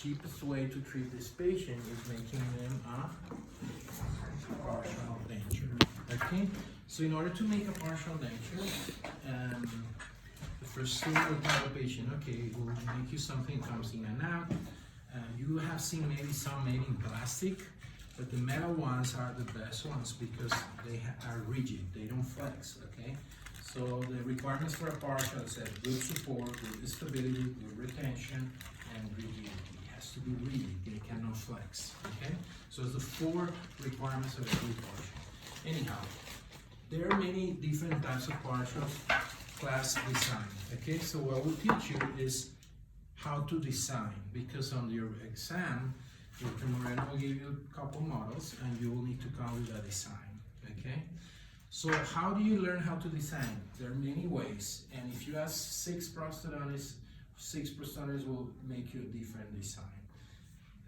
cheapest way to treat this patient is making them a partial denture. Okay, so in order to make a partial denture, the first thing we'll tell the patient, okay, we'll make you something that comes in and out. You have seen maybe some made in plastic, but the metal ones are the best ones because they are rigid, they don't flex, okay? So the requirements for a partial is that good support, good stability, good retention, and rigidity. It has to be rigid, they cannot flex, okay? So it's the 4 requirements of a good partial. Anyhow, there are many different types of partials, class design, okay? So what we'll teach you is how to design, because on your exam, Dr. Moreno will give you a couple models and you will need to come with a design, okay? So how do you learn how to design? There are many ways, and if you ask 6 prosthodontists, 6 prosthodontists will make you a different design.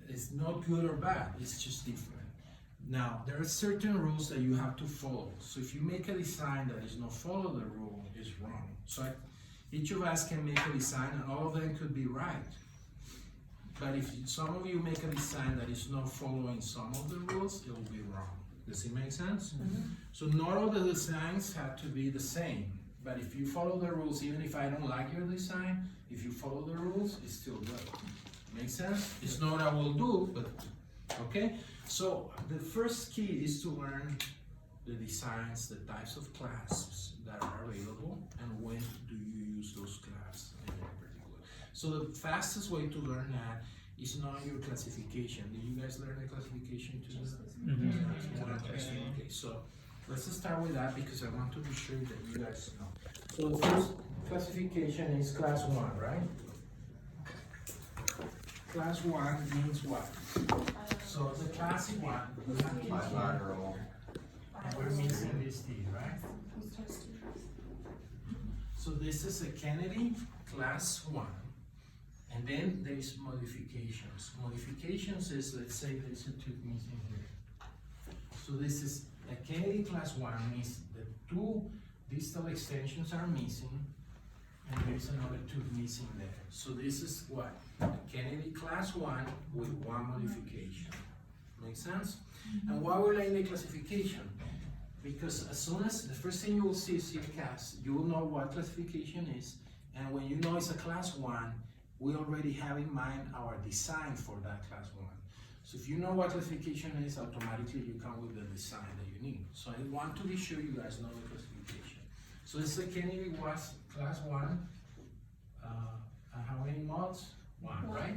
It's not good or bad, it's just different. Now, there are certain rules that you have to follow. So if you make a design that is not follow the rule, it's wrong. So each of us can make a design and all of them could be right. But if some of you make a design that is not following some of the rules, it will be wrong. Does it make sense? Mm-hmm. So not all the designs have to be the same. But if you follow the rules, even if I don't like your design, if you follow the rules, it's still good. Make sense? It's not what I will do, but okay? So the first key is to learn the designs, the types of clasps that are available, and when do you use those clasps in particular. So the fastest way to learn that is knowing your classification. Did you guys learn the classification too? Mm-hmm. Okay, so let's start with that because I want to be sure that you guys know. So the first classification is class 1, right? Class 1 means what? So the classic one, we have bilateral. And we're missing this T, right? So this is a Kennedy class 1. And then there's modifications. Modifications is, let's say there's a tooth missing here. So this is a Kennedy class 1 means the 2 distal extensions are missing and there's another tooth missing there. So this is what? A Kennedy class 1 with 1 modification. Make sense? And why we're laying the classification? Because as soon as the first thing you will see is CCAS, you will know what classification is, and when you know it's a class 1, we already have in mind our design for that class 1. So if you know what classification is, automatically you come with the design that you need. So I want to be sure you guys know the classification. So this is a Kennedy was class 1. And how many mods? 1, right?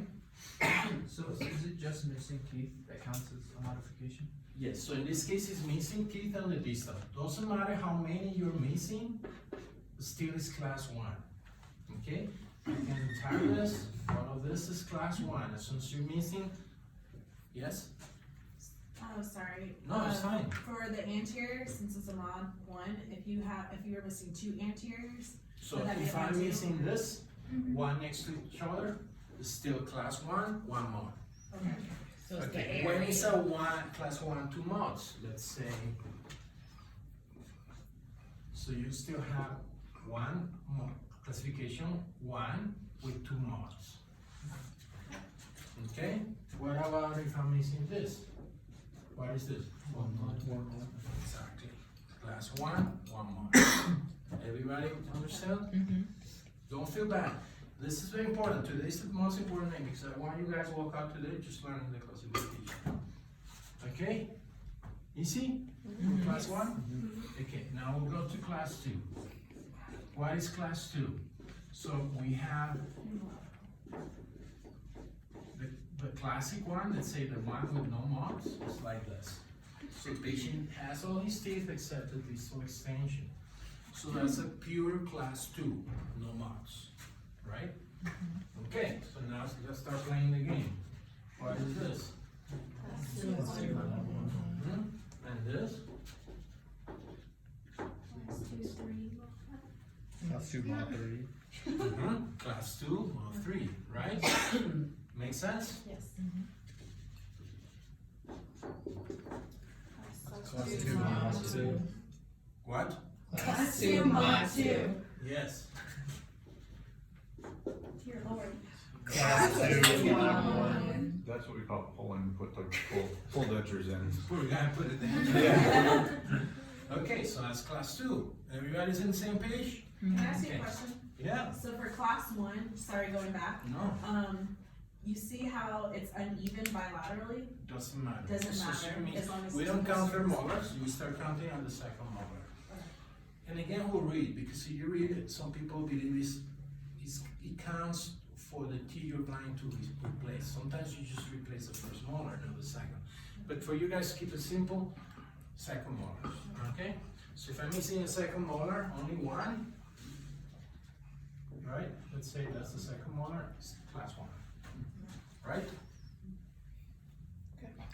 So is it just missing teeth that counts as a modification? Yes, so in this case it's missing teeth on the distal. Doesn't matter how many you're missing, still is class 1. Okay? You can tag this, all of this is class 1. As soon as you're missing, yes? Oh, sorry. No, it's fine. For the anterior, since it's a mod 1, if you are missing 2 anteriors, So if I'm missing this, 1 next to each other, it's still class 1, 1 mod. okay. So it's Okay, the when area. it's a class 1, 2 mods, let's say, so you still have 1 mod, classification 1 with 2 mods. Okay, what about if I'm missing this? What is this? 1 mod. Exactly, class 1, 1 mod. Everybody understand? Mm-hmm. Don't feel bad. This is very important. Today is the most important thing because I want you guys to walk out today just learning the classification. Okay? Easy? Mm-hmm. Class 1? Okay, now we'll go to class 2. What is class 2? So we have the classic one, let's say the one with no marks, is like this. So the patient has all his teeth except the distal extension. So that's a pure class 2, no marks. Right? Okay, so now let's start playing the game. What is this? And this? Class 2 mod 3. Class 2 of 3, right? Make sense? Yes. Class 2 mod 2. What? Class 2 mod 2. Yes. Dear Lord. Class 2 mod 1. That's what we call pulling, put the pull dentures in. Poor guy put it in. Yeah. Okay, so that's class 2. Everybody's on the same page? Can I ask you a Okay. question? Yeah. So for class 1, sorry, going back, No, you see how it's uneven bilaterally? doesn't matter. Doesn't So matter, means as long as we it's don't count their consistent. molars, we start counting on the second molar. And again, we'll read, because if you read it, some people believe it counts for the teeth you're planning to replace. Sometimes you just replace the first molar, not the second. But for you guys, keep it simple, second molar, okay? So if I'm missing a second molar, only one, right? Let's say that's the second molar, it's class 1, right?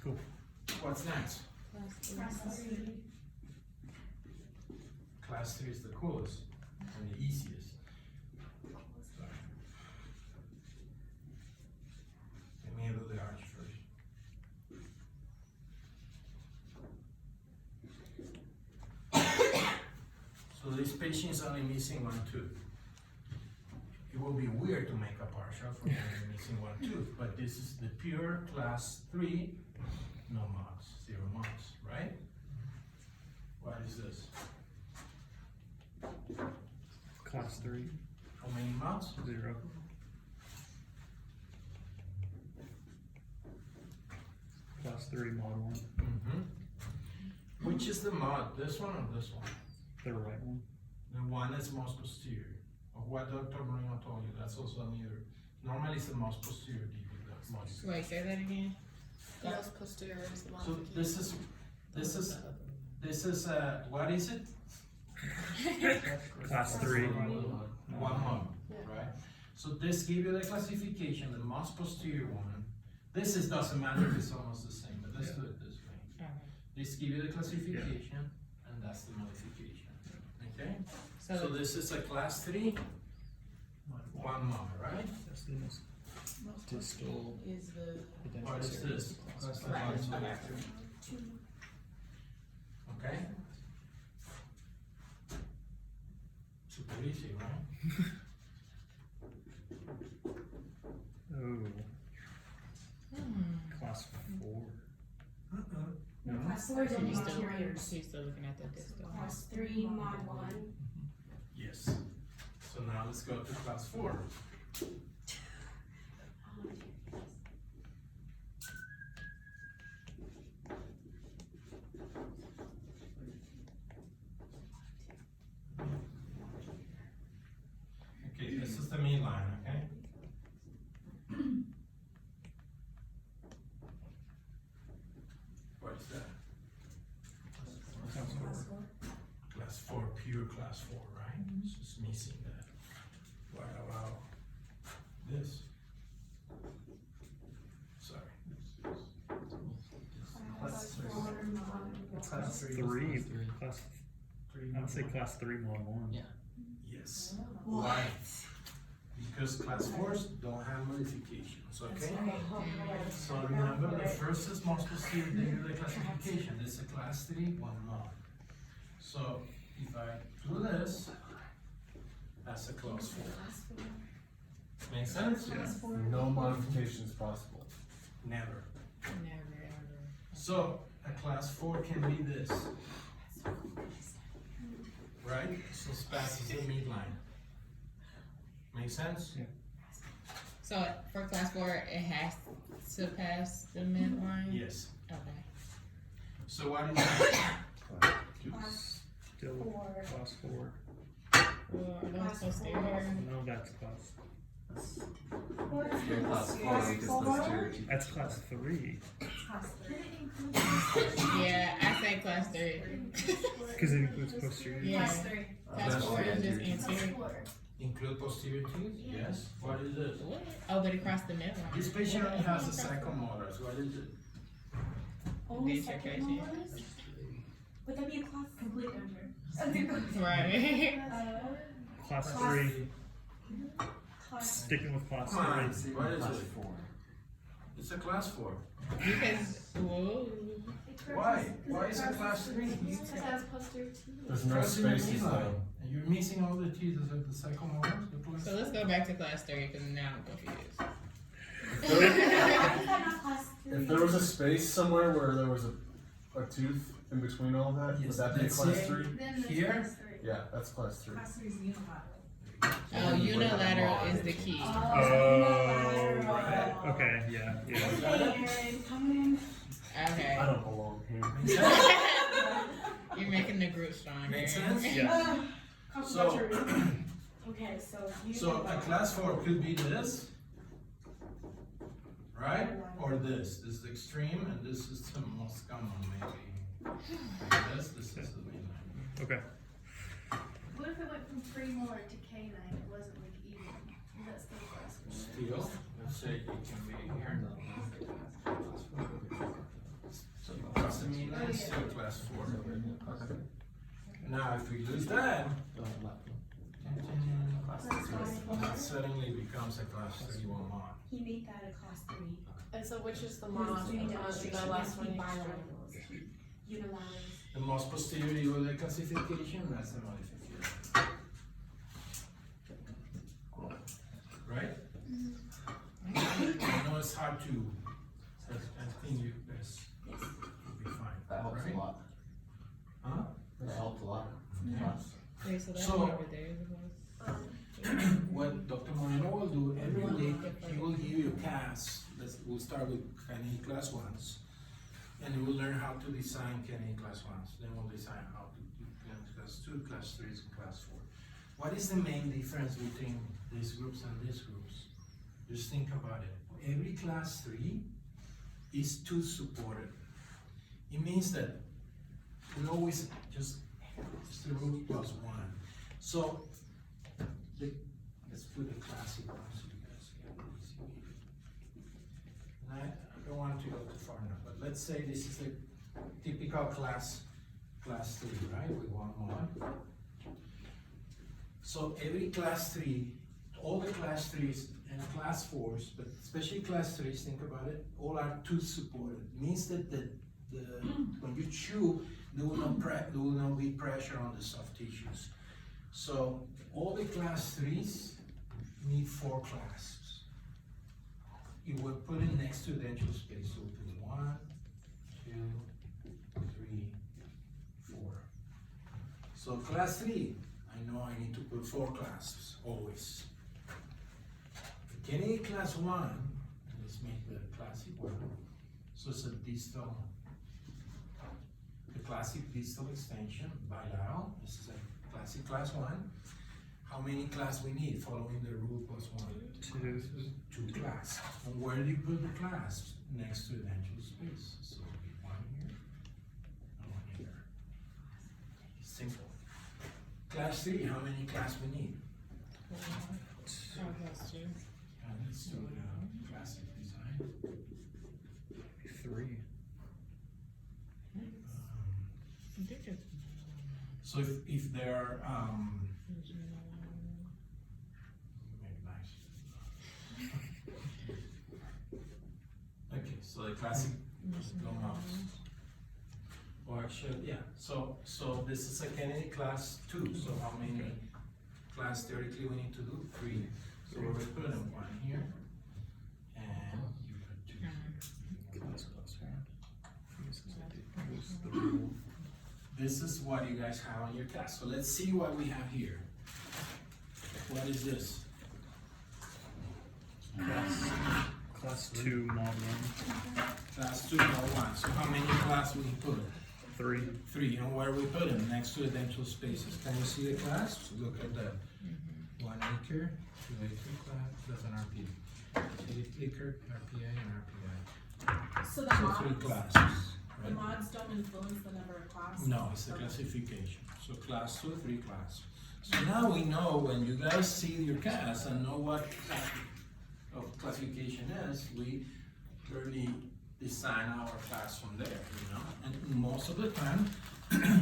Cool. What's next? Class 3. Class 3 is the coolest and the easiest. Sorry. Let me do the arch first. So this patient is only missing 1 tooth. It will be weird to make a partial for only missing 1 tooth, but this is the pure class 3, no mods, 0 mods, right? What is this? Class 3, How many mods? 0. Class 3, mod 1. Mm-hmm. Which is the mod, this one or this one? The right one. The one that's most posterior. Of what Dr. Moreno told you, that's also a mirror. Normally it's the most posterior teeth with the most. Wait, say that again? The most posterior is the So modification. this is, what is it? Class 3. One mod, right? So this give you the classification, the most posterior one. This is, doesn't matter, it's almost the same, but let's do it this way. This give you the classification, and that's the modification, okay? So So, this is a class 3, one mod, right? That's the most distal. is the, What is this? Class three. Class 2. Okay? Super easy, right? Oh. Class 4. No? Class 4 is so only you still, interiors. she's still looking at the distal. Class 3, mod 1. Yes. So now let's go to class 4. Okay, this is the main line, okay? What is that? Class 4. Class 4, pure class 4, right? So it's missing that. What about this? Sorry. Class three. Class 3. Class, Three. I'd say class 3, mod 1. Yeah. Yes. Why? Because class 4s don't have modifications, okay? So remember, the first is most posterior, then the classification. This is a class 3, one mod. So if I do this, that's a class 4. Make sense? No modifications possible. Never. Never, ever. So a class 4 can be this. Right? So it passes the midline. Make sense? Yeah. So for class 4, it has to pass the midline? Yes. Okay. So what is that? Still class 4. Well, are those posterior? No, that's class. Yeah, class 4 because posterior teeth. That's class 3. Class 3. Yeah, I say class 3. Because it includes posterior. Yeah. Class 3. Class 4 is just anterior. Include posterior teeth? Yes. What is this? What? Oh, but it crossed the midline. This patient only has a second molars. What is it? Only second molars? Would that be a class complete under? Right. Class Class- 3. Class. Sticking with class Come on. 3. What is Class it? 4. It's a class 4. Because, whoa. Why? Why is it class 3? Because it has posterior teeth. There's no Crossing the spaces midline. though. And you're missing all the teeth of the second molars? The class So let's go back to class 3 because now I'm confused. Why is that not class If there was a space somewhere where there was a tooth in between all that, would Yes, that be a let's class say- 3? Then it's Here? class 3. Yeah, that's class 3. Class 3 is unilateral. Oh, unilateral is the key. Unilateral. right. Okay, yeah, yeah. Hey, Aaron, come in. Okay. I don't belong here. Makes sense? You're making the group stronger. Makes sense? Yeah. So, Okay, so you. so a class 4 could be this, right? Or this. This is the extreme, and this is the most common, maybe. This is the mainline. Okay. What if it went from premolar to canine? It wasn't like even. Is that still class 4? Still, let's say it can be here. So that's the mainline, still class 4. Now, if we lose that, that suddenly becomes a class 31 mod. He made that a class 3. And so which is the mod? The last one you showed? Unilaterals. The most posterior of the classification, that's the modification. Right? I know it's hard to, I think you guys will be fine. That helps right? a lot. Huh? That helped a lot. Wait, so that So- one over there is the What Dr. Moreno will do every week, he will give you CAS. We'll start with Kennedy class 1s. And you will learn how to design Kennedy class 1s. Then we'll design how to do class 2, class 3s, and class 4. What is the main difference between these groups and these groups? Just think about it. Every class 3 is tooth supported. It means that we always just the root plus 1. So let's put the classic one so you guys get an easy view. And I don't want to go too far now, but let's say this is the typical class 3, right? With 1 mod. So every class 3, all the class 3s and class 4s, but especially class 3s, think about it, all are tooth supported. Means that when you chew, there will not be pressure on the soft tissues. So all the class 3s need 4 clasps. You will put it next to the dental space. So put 1, 2, 3, 4. So class 3, I know I need to put 4 clasps always. The Kennedy class 1, let's make the classic one. So it's a distal. The classic distal extension, bilateral. This is a classic class 1. How many class we need following the rule plus 1? 2 clasps. And where do you put the clasps? Next to the dental space. So it'll be 1 here and 1 here. Simple. Class 3, how many clasps we need? Oh, class 2. And let's do the classic design. 3. I think it's So if there are make nice. Okay, so the classic long arms. Or actually, yeah. So this is a Kennedy class 2. So how many class theoretically we need to do? 3. So we're gonna put in 1 here, and you put 2 here. This is what you guys have on your class. So let's see what we have here. What is this? Class 2, mod 1. Class 2, mod 1. So how many class we put? 3. 3. And where we put them? Next to the dental spaces. Can you see the clasps? Look at that. 1 acre, 2 acre class. That's an RPA. 8 acre, RPA, and RPI. So the So 3 mods, classes. the Right? mods don't influence the number of classes? No, it's the classification. So class 2, 3 class. So now we know when you guys see your class and know what of classification is, we clearly design our class from there, you know? And most of the time,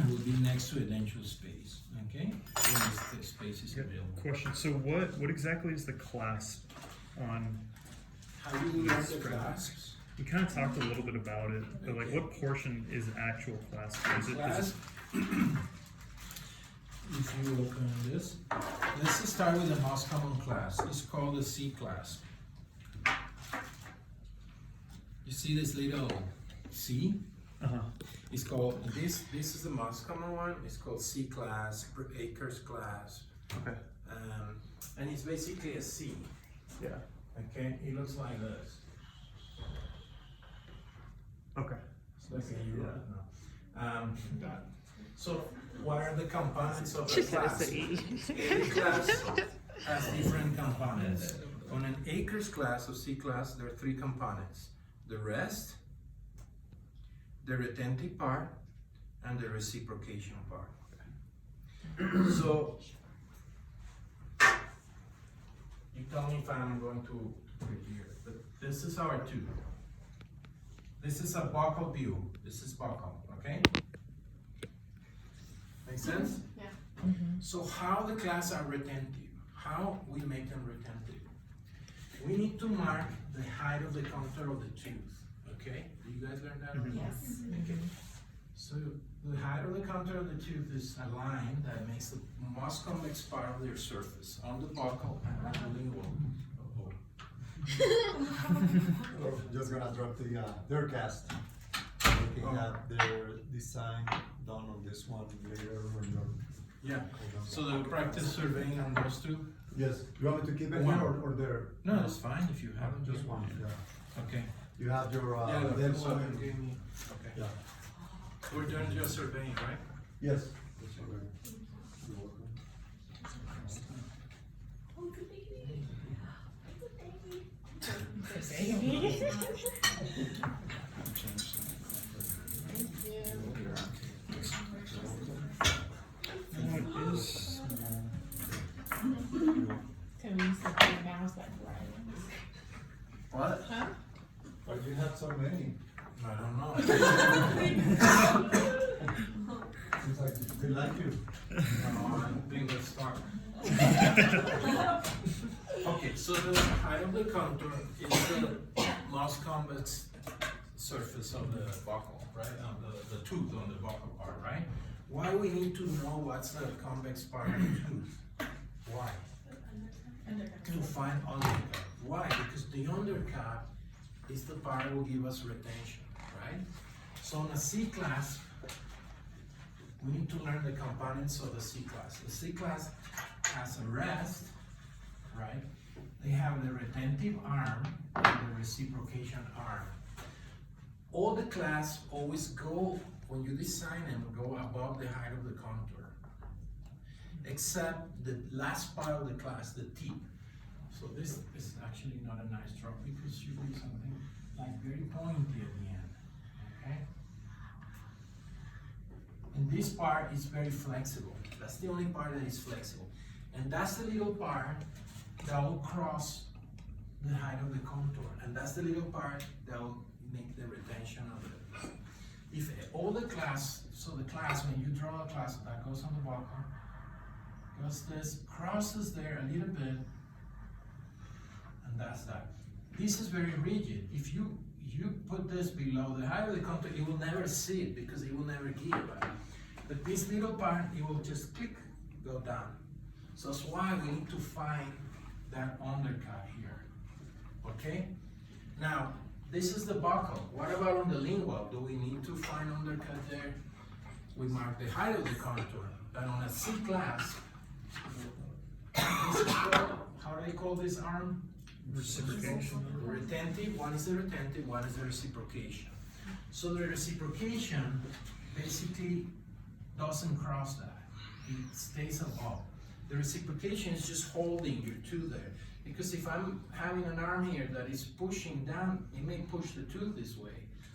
will be next to a dental space, okay? When the space is Yep. available. Question. So what exactly is the clasp on? How do you learn the clasps? We kind of talked a little bit about it, but like what portion is actual clasp? Is it Clasp, if you open this, let's start with the most common class. It's called the C class. You see this little C? Uh-huh. It's called, this is the most common one, it's called C class, per acres class. Okay. And it's basically a C, Yeah. okay? It looks like this. Okay. It's like a euro. So what are the components of the class? Every class has different components. On an acres class or C class, there are 3 components: the rest, the retentive part, and the reciprocation part. So you tell me if I'm going to put it here, but this is our tube. This is a buccal view. This is buccal, okay? Make sense? Yeah. So how the class are retentive? How we make them retentive? We need to mark the height of the contour of the tooth, okay? Do you guys learn that? Yes. Okay. So the height of the contour of the tooth is a line that makes the most convex part of their surface on the buccal and on the lingual. We're just gonna drop their cast. They can have their design done on this one later when you're. Yeah. So they'll practice surveying on those two? Yes, you want me to keep it One. here or there? No, that's fine if you have them. Just one, yeah. Okay. You have your, Yeah, dead that's one what and- you gave me. Okay. yeah. We're doing just surveying, right? Yes. Oh, good baby. It's a baby. What is Can we use the big mouse like Ryan? What? Huh? But you have so many. I don't know. Seems like they like you. I think let's start. Okay, so the height of the contour is the most convex surface of the buccal, right? The tooth on the buccal part, right? Why we need to know what's the convex part of the tooth? Why? To find undercut. Why? Because the undercut is the part that will give us retention, right? So in a C class, we need to learn the components of the C class. The C class has a rest, right? They have the retentive arm and the reciprocation arm. All the class always go, when you design them, go above the height of the contour. Except the last part of the class, the tip. So this is actually not a nice drop because you do something like very pointy at the end, okay? And this part is very flexible. That's the only part that is flexible. And that's the little part that will cross the height of the contour. And that's the little part that will make the retention of it. If all the class, so the class, when you draw a class that goes on the buccal, goes this, crosses there a little bit, and that's that. This is very rigid. If you put this below the height of the contour, you will never see it because it will never give it. But this little part, it will just click, go down. So that's why we need to find that undercut here, okay? Now, this is the buccal. What about on the lingual? Do we need to find undercut there? We mark the height of the contour. But on a C class, this is called, how do you call this arm? reciprocation? Retentive, one is the retentive, one is the reciprocation. So the reciprocation basically doesn't cross that. It stays above. The reciprocation is just holding your tooth there. Because if I'm having an arm here that is pushing down, it may push the tooth this way.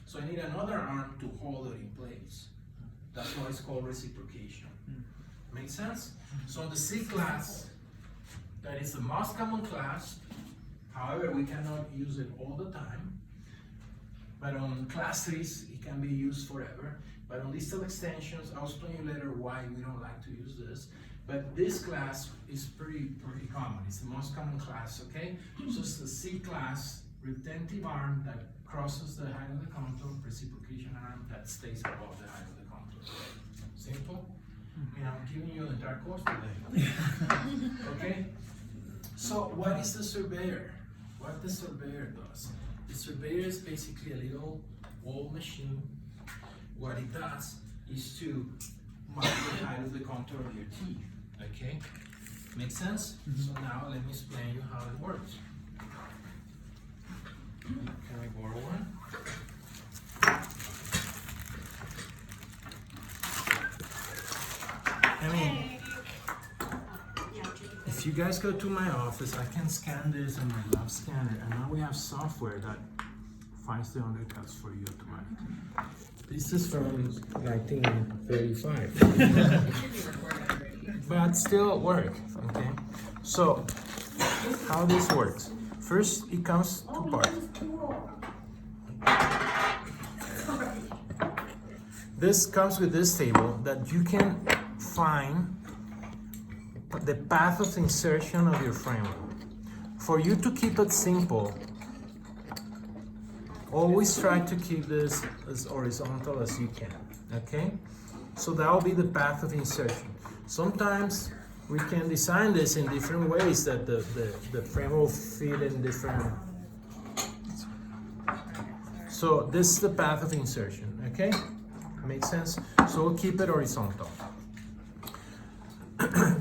So I need another arm to hold it in place. That's why it's called reciprocation. Make sense? So in the C class, that is the most common class. However, we cannot use it all the time. But on class 3s, it can be used forever. But on distal extensions, I'll explain you later why we don't like to use this. But this class is pretty common. It's the most common class, okay? So it's the C class, retentive arm that crosses the height of the contour, reciprocation arm that stays above the height of the contour. Simple? I mean, I'm giving you the entire course today. Okay? So what is the surveyor? What the surveyor does? The surveyor is basically a little old machine. What it does is to mark the height of the contour of your teeth, okay? Make sense? So now let me explain you how it works. Can I borrow one? I mean, if you guys go to my office, I can scan this on my lab scanner, and now we have software that finds the undercuts for you automatically. This is from 1935, but still work, okay? So, how this works. First, it comes to parts. This comes with this table that you can find the path of insertion of your framework. For you to keep it simple, always try to keep this as horizontal as you can, okay? So that will be the path of insertion. Sometimes we can design this in different ways that the frame will fit in different. So this is the path of insertion, okay? Makes sense? So we'll keep it horizontal.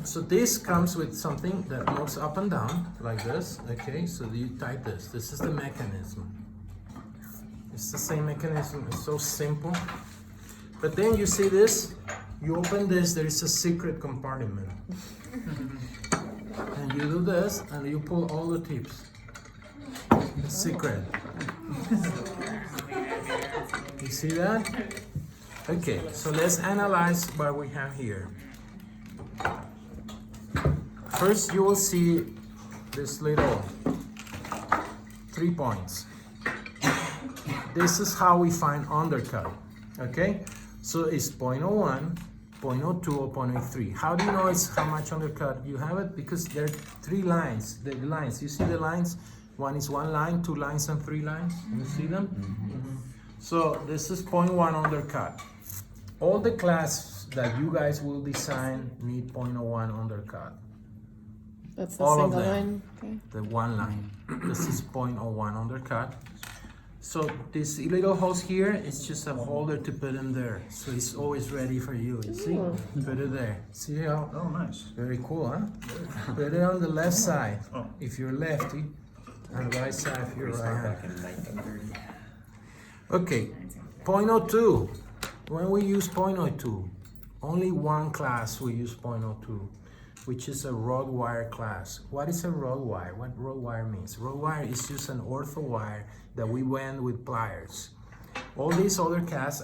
So this comes with something that moves up and down like this, okay? So you type this. This is the mechanism. It's the same mechanism. It's so simple. But then you see this, you open this, there is a secret compartment. And you do this, and you pull all the tips. It's secret. You see that? Okay, so let's analyze what we have here. First, you will see this little 3 points. This is how we find undercut, okay? So it's 0.01, 0.02, or 0.03. How do you know it's how much undercut you have it? Because there are 3 lines. The lines, you see the lines? One is 1 line, 2 lines, and 3 lines. You see them? Mm-hmm. So this is 0.1 undercut. All the clasps that you guys will design need 0.01 undercut. That's the All of single them. one. Okay. The 1 line. This is 0.01 undercut. So this little hose here is just a holder to put in there. So it's always ready for you. You see? Put it there. See how? Oh, nice. Very cool, huh? Put it on the left side Oh. if you're lefty, and right side if you're right hand. Okay, 0.02. When we use 0.02, only one class we use 0.02, which is a rod wire class. What is a rod wire? What rod wire means? Rod wire is just an ortho wire that we bend with pliers. All these other casts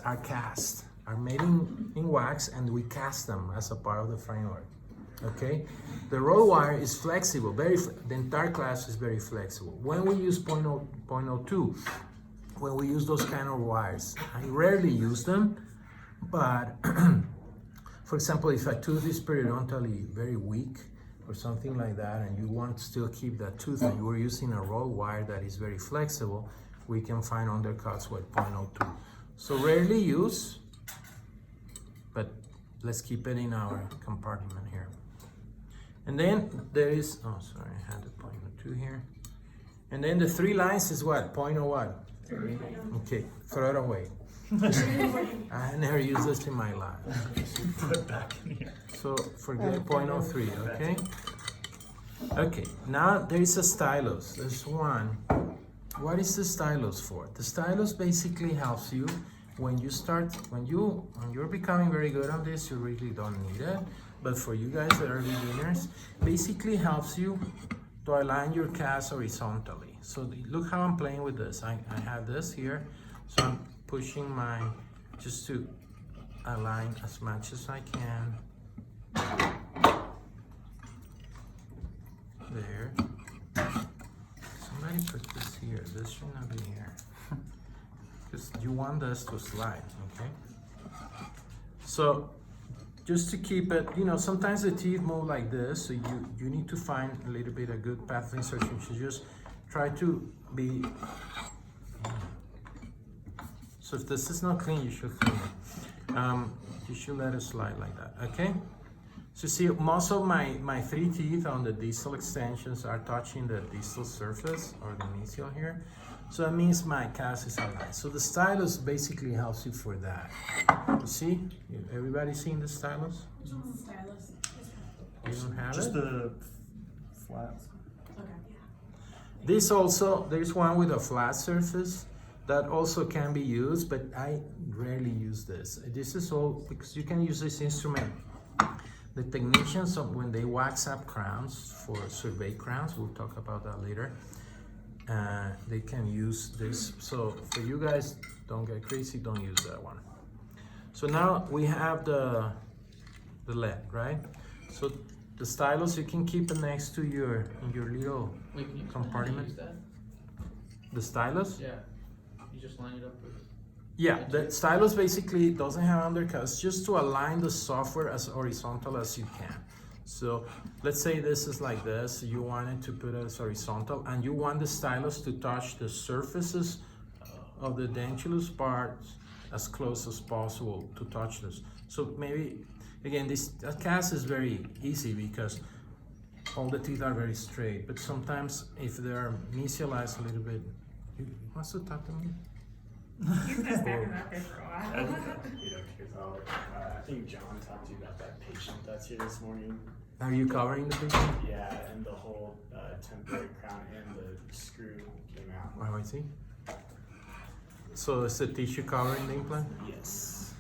are made in wax, and we cast them as a part of the framework. Okay, the rod wire is flexible. The entire class is very flexible. When we use 0.02, when we use those kind of wires, I rarely use them, but for example, if a tooth is periodontally very weak or something like that, and you want to still keep that tooth, and you are using a roll wire that is very flexible, we can find undercuts with 0.02. So rarely use, but let's keep it in our compartment here. And then there is, oh sorry, I had the 0.02 here. And then the 3 lines is what? 0.01. Okay, throw it away. I never used this in my life. Put it back in here. So forget 0.03, okay? Okay, now there is a stylus. There's one. What is the stylus for? The stylus basically helps you when you're becoming very good on this, you really don't need it. But for you guys that are beginners, basically helps you to align your cast horizontally. So look how I'm playing with this. I have this here, so I'm pushing just to align as much as I can. There. Somebody put this here. This should not be here. Because you want this to slide, okay? So just to keep it, sometimes the teeth move like this, so you need to find a little bit a good path of insertion. So just try to be. So if this is not clean, you should clean it. You should let it slide like that, okay? So see, most of my 3 teeth on the distal extensions are touching the distal surface or the mesial here. So that means my cast is aligned. So the stylus basically helps you for that. You see? Everybody seeing the stylus? Which one's the stylus? You don't have Just it? the flat. Okay. This also, there's one with a flat surface that also can be used, but I rarely use this. This is all because you can use this instrument. The technicians, when they wax up crowns for survey crowns, we'll talk about that later, they can use this. So for you guys, don't get crazy, don't use that one. So now we have the lead, right? So the stylus, you can keep it next to your little Wait, can you explain how to compartment. use that? The stylus? Yeah. You just line it up with. Yeah, the stylus basically doesn't have undercuts, just to align the software as horizontal as you can. So let's say this is like this, you wanted to put it as horizontal, and you want the stylus to touch the surfaces of the dentulous parts as close as possible to touch this. So maybe, again, that cast is very easy because all the teeth are very straight, but sometimes if they're mesialized a little bit, you wants to talk to me? He's been standing out there for a while. I think John talked to you about that patient that's here this morning. Are you covering the picture? Yeah, and the whole temporary crown and the screw came out. Oh, I see. So is the tissue covering the implant? Yes.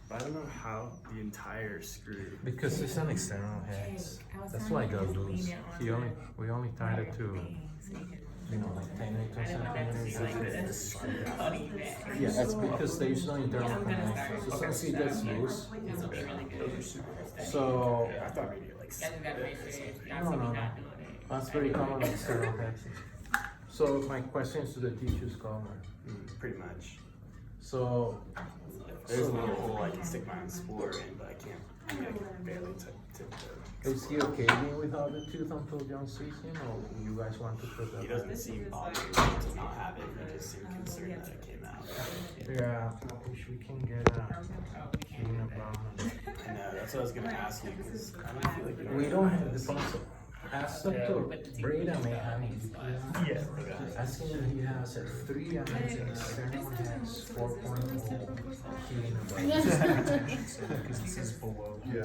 But I don't know how the entire screw. Because it's an external hex. That's why it got loose. We only tied it to, like 10 centimeters. Yeah, that's because there's no internal connection. So since it gets loose, so I thought maybe like. no. That's very common external hexes. So my question is to the tissues cover. Pretty much. So There's a little hole I can stick my own spoor in, but I can't. I mean, I can barely tip the. is he okay being without the tooth until John sees him, or you guys want to put that? He doesn't seem bothered to not have it. He just seemed concerned that it came out. Yeah, I wish we can get clean about it. And that's what I was gonna ask you because I don't feel like We don't have the phone. Ask Dr. Breda may have it. Yeah. Ask him if he has 3 eyes and external has 4.0 healing about. Because this is below. Yeah.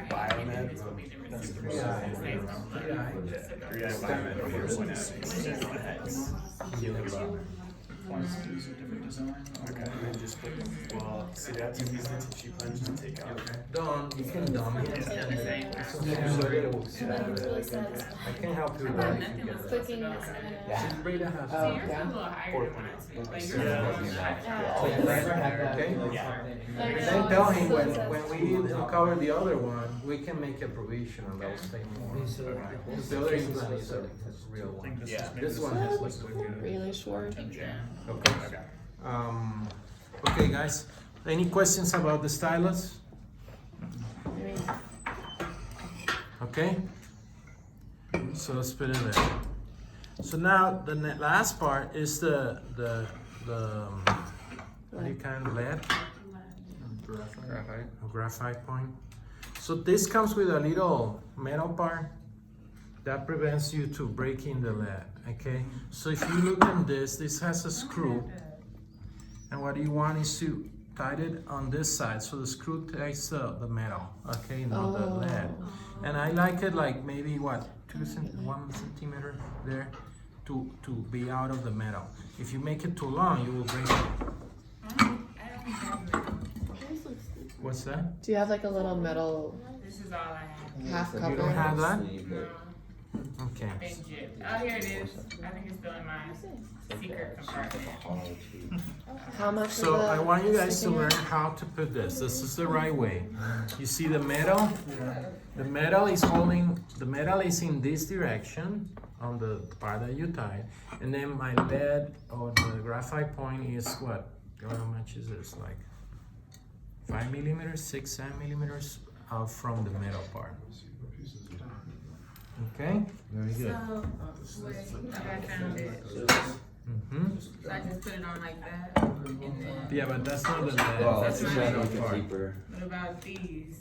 biomed. That's the first one. 3 eye biomed over 4.0 heads. Healing about. Okay, and then just put, well, so you have to use the tissue cleanse to take out. You can dumb it. I can help you with that if you get Clicking that. is Since Breda has So yours is a little higher. Like yours is a little higher. Okay? Yeah. Then tell him when we uncover the other one, we can make a provision and they'll stay more. Because the other implant is a real I think one. this Yeah. just This makes one has like really short. Okay. Okay, guys. Any questions about the stylus? Okay. So let's put it there. So now the last part is the what do you kind of lead? Graphite point. So this comes with a little metal part that prevents you to breaking the lead. Okay. So if you look at this has a screw, and what you want is to tighten it on this side, so the screw takes the metal. Okay, not the lead. And I like it like maybe 1 centimeter there to be out of the metal. If you make it too long, you will break it. What's that? Do you have like a little metal This is all I have. half You cover? don't have that? No, Okay. been gypped. Oh, here it is. I think it's still in my secret compartment. How much? So of the I want you guys to sticking learn out? how to put this. This is the right way. You see the metal? The metal is in this direction on the part that you tied. And then my lead or the graphite point is what? How much is this? Like 5 millimeters, 6 millimeters out from the metal part. Okay? Very good. So, where I found it. Mm-hmm. So I just put it on like that. And then, Yeah, but that's not the lead. Well, That's the metal part. what about these?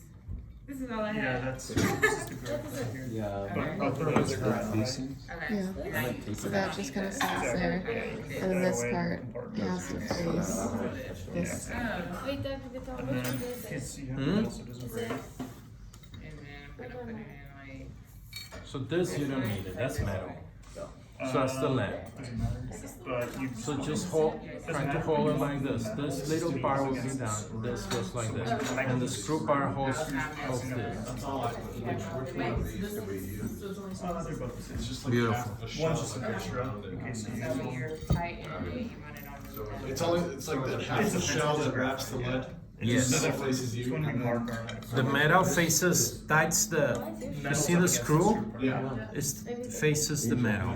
This is all I Yeah, have. that's the graph right here. Yeah. But the other graph, Okay. Yeah. So that just kind of sits there, and then this part has to face this. Oh. Wait, Dad, get that. and Which then one is it? it's, you have it also doesn't break. And then I'm gonna put it in like. So this you don't need it, that's metal. So that's the lamp. Doesn't matter, but you. So just hold, try to hold it like this. This little part will be down, this goes like this. And the screw part holds this. They're both the same. Beautiful. One's just a extra in case you use So when it. you're tight and you run it on the. It's like that half the shell that wraps the lead. Yes. And then it faces It's you. one And big then, mark on it. The metal faces, that's the, you see the screw? yeah. It faces the metal,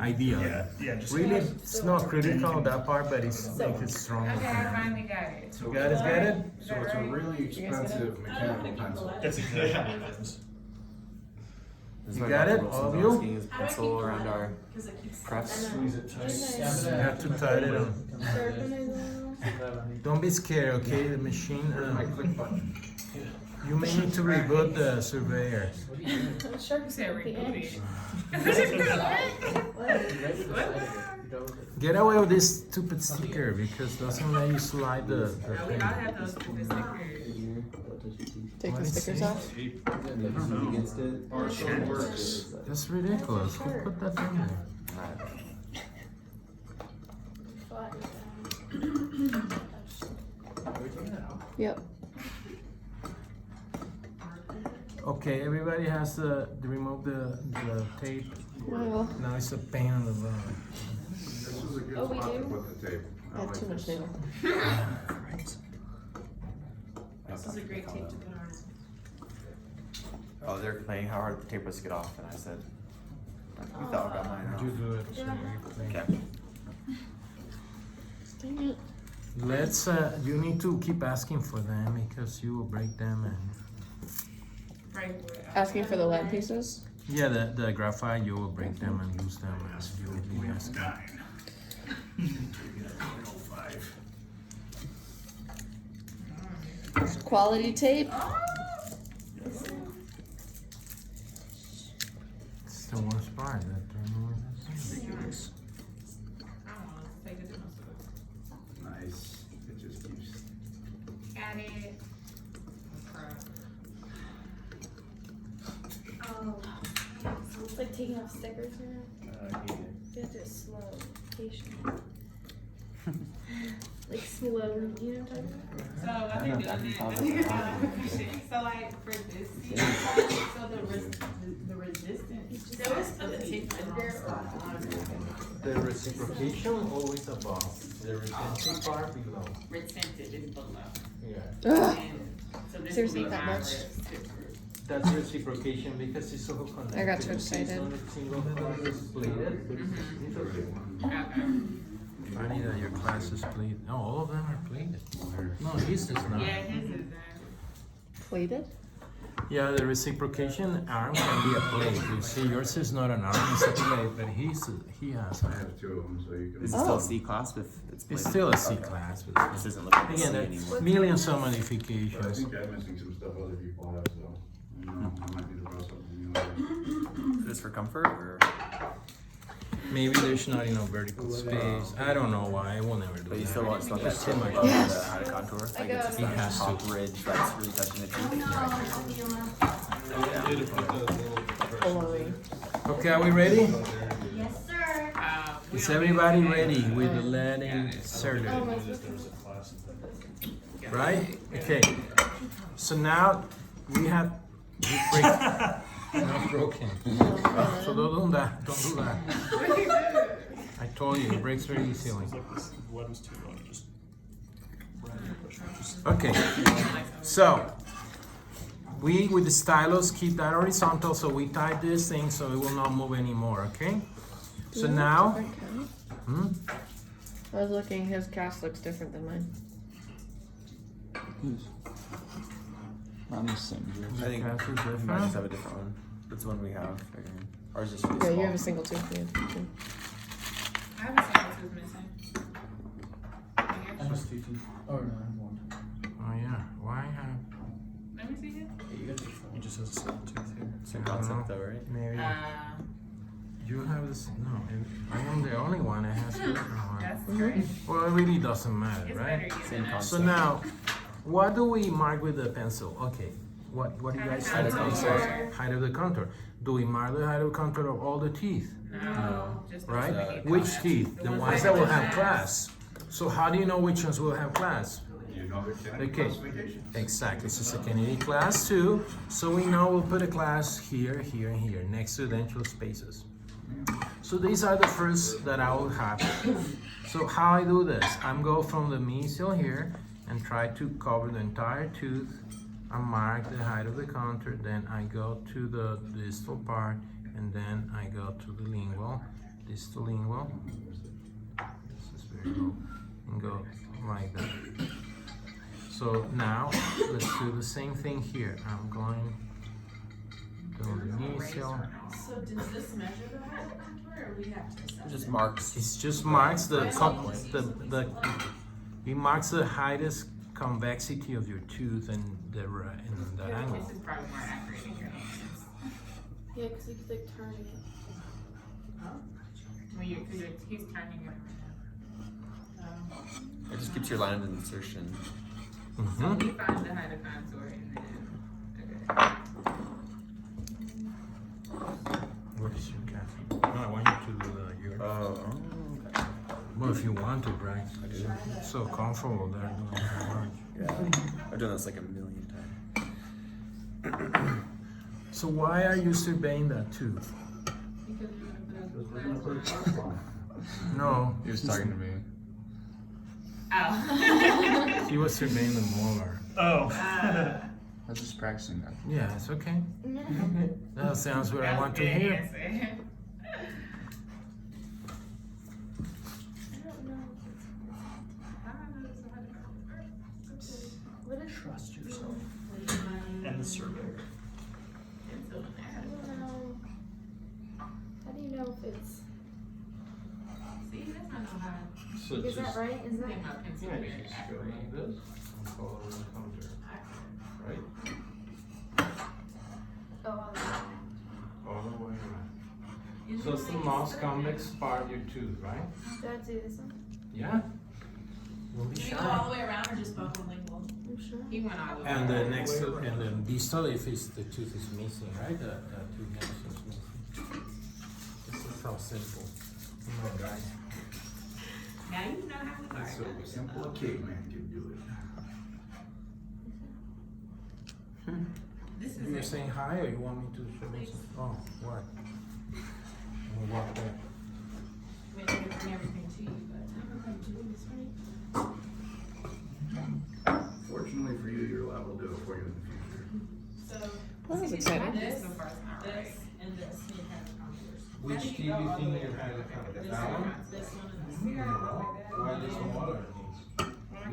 ideally. Yeah, just. Really, it's not critical that part, but it's make it strong. Okay, I finally got it. You guys get it? Is that right? really expensive mechanical pencil. That's exactly what it is. You got it, all of you? His pencil around our Cause it keeps. press. Squeeze it tight. You have to tighten it on. Don't be scared, okay? The machine, you may need to reboot the surveyor. You said reboot it. Get away with this stupid sticker because doesn't let you slide the We all thing. have those stupid stickers. Take What the is stickers it? off. Against it. Partial works. That's ridiculous. Who put that thing there? Yep. Okay, everybody has to remove the tape. Well, Now it's a pain in the butt. This was a good Oh, we spot to do? put the tape. I had too much nail. This is a great tape to put on. Oh, they're complaining how hard the tape was to get off, and I said, we thought we got mine You off. do it. So you clean. Okay. Dang it. Let's, you need to keep asking for them because you will break them and, Asking for the lead pieces? yeah, the graphite, you will break them and use them as you will be asking. Quality tape? It's the worst part, that Nice. It just keeps. Got it. Oh, so it's like taking off stickers now. You have to do it slow, patient. Like slowly, you know what I'm talking about? So I've been doing that. So like for this season, so the resistance. They always put the tape under or on. The reciprocation always above, the retention part below. Retentive is below. Yeah. Ugh. And so this Seriously, will be that my much? reciprocal. That's reciprocation because it's all connected. I got too You see, it's excited. not a single class is plated, but it's okay. Okay. Funny that your class is plated. No, all of them are plated. No, his is not. Yeah, his is Plated? Yeah, the reciprocation arm can be a plate. You see, yours is not an arm, it's a plate, but he has I a. have two of them, so you can. Is it still C class if it's It's plated? still a C Okay. class. But This doesn't look like a again, C there's anymore. millions of But I modifications. think I'm missing some stuff other people have, so. I don't know, I might need to borrow something new. Is this for comfort or? Maybe there's not enough vertical space. I don't know why. I will never do But you that. still want that That's too tip much. above Yes. the outer contour? Like it's just He that has top to. ridge that's really touching the teeth. Baloney. Okay, are we ready? Yes, sir. Is everybody ready with the lead inserted? Right? Okay. So now we have break. Not broken. So don't do that. Don't do that. I told you, it breaks very easily. It's like this lead was too low, and just randomly push it. Just- Okay. So we with the stylus keep that horizontal, so we tie this thing so it will not move anymore. Okay. So now. Hmm? I was looking, his cast looks different than mine. I think Cast is we might just different. have a different one. That's the one we have. Again. Ours is really Yeah, small. you have a single tooth. You have two. I have a single tooth missing. I have two teeth. Oh, no, I have one. Oh yeah. Why have? Let me see it. Yeah, you got just has a small tooth here. Same I don't know. concept though, right? Maybe. You have this, no, I am the only one that has different one. That's great. Well, it really doesn't matter, It's right? better using Same it. concept. So now, what do we mark with the pencil? Okay, what do you guys Height think? of contour. Height of the contour. Do we mark the height of contour of all the teeth, No, just right? the Which class. teeth? The ones that that will have have class. So how do you know which ones will have class? You know the Kennedy Okay, classification. exactly. This is a Kennedy class 2. So we know we'll put a class here, here, and here, next to the dental spaces. So these are the first that I will have. So how I do this, I'm go from the mesial here and try to cover the entire tooth. I mark the height of the contour, then I go to the distal part, and then I go to the lingual, distal lingual. This is very low, and go like that. So now let's do the same thing here. I'm going to the mesial. So does this measure the height of the contour, or we have to assess It just it? marks. It just marks the it marks the highest convexity of your tooth and the angle. This is probably more accurate in your hands. Yeah, because you could like turn it. When you're, cause he's turning it. It just keeps your line of insertion. So Mhm. he finds the height of contour and then, What is your cat? No, I want you to do your. Oh, Well, if you want to, right? So comfortable there doing that work. yeah. I've done this like a million times. So why are you surveying that tooth? No, He was talking to me. oh. he was surveying the molar. Oh. I was just practicing that. Yeah, it's okay. That sounds what I want to hear. What is Trust yourself. And the surveyor. I don't know. How do you know if it's? See, that's not so hard. So Is that right? Is that? Think about pencil Yeah, very just go accurate. like this and follow the contour, right? Oh, all right. All the way around. So it's the most convex part of your tooth, right? Do I have to do this one? Yeah. Don't be Do we go shy. all the way around or just buckle lingual? I'm sure. He went all the way. And the next, and then distal if it's, the tooth is missing, right? The tooth next is missing. This is how simple. Oh my God. Now you know how to So start. simple a caveman can do it. This You're is saying hi or you want me to show you something? Oh, what? We'll walk there. I mean, I can bring everything to you, but I don't know how to do this, right? Fortunately for you, your lab will do it for you in the future. So, That was this exciting. this, the first time, this, right? and this, you have the contours. Which How do teeth do you go all the think way you around? had a contact? This That one, one? this one, and this You one. gotta go like that. Why this water needs?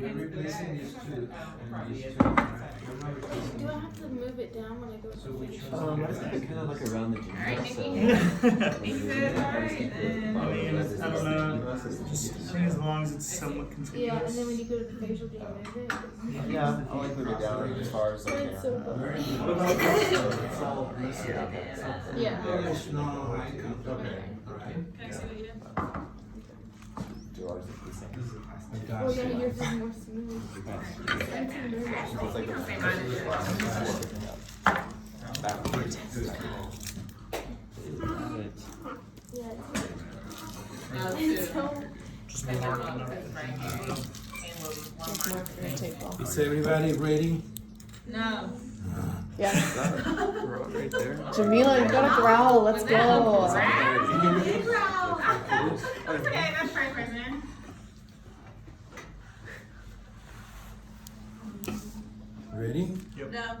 You're replacing this tooth and Probably this is. tooth, right? You're not replacing. Do I have to move it down when I go to So the which finish? one? I think kind of like around the Alright, gym. Nikki. He said, alright, then. I mean, I don't know. Just I think as long as it's somewhat continuous. Yeah, and then when you go to the facial, do you move it? Yeah, I like move it down as far as I That's so can. cool. What about this? It's all greasy. Yeah. There's no high contour, right? Can I see what you did? Do ours look the same? Well, yeah, yours is more smooth. It's like You don't say mine is backwards. Yeah, No, it's two. so. Just mark them. Just mark and tape off. Is everybody ready? No. Yeah. Right there. Jamila, you gotta growl. Let's go. Okay, that's right, President. Ready? No.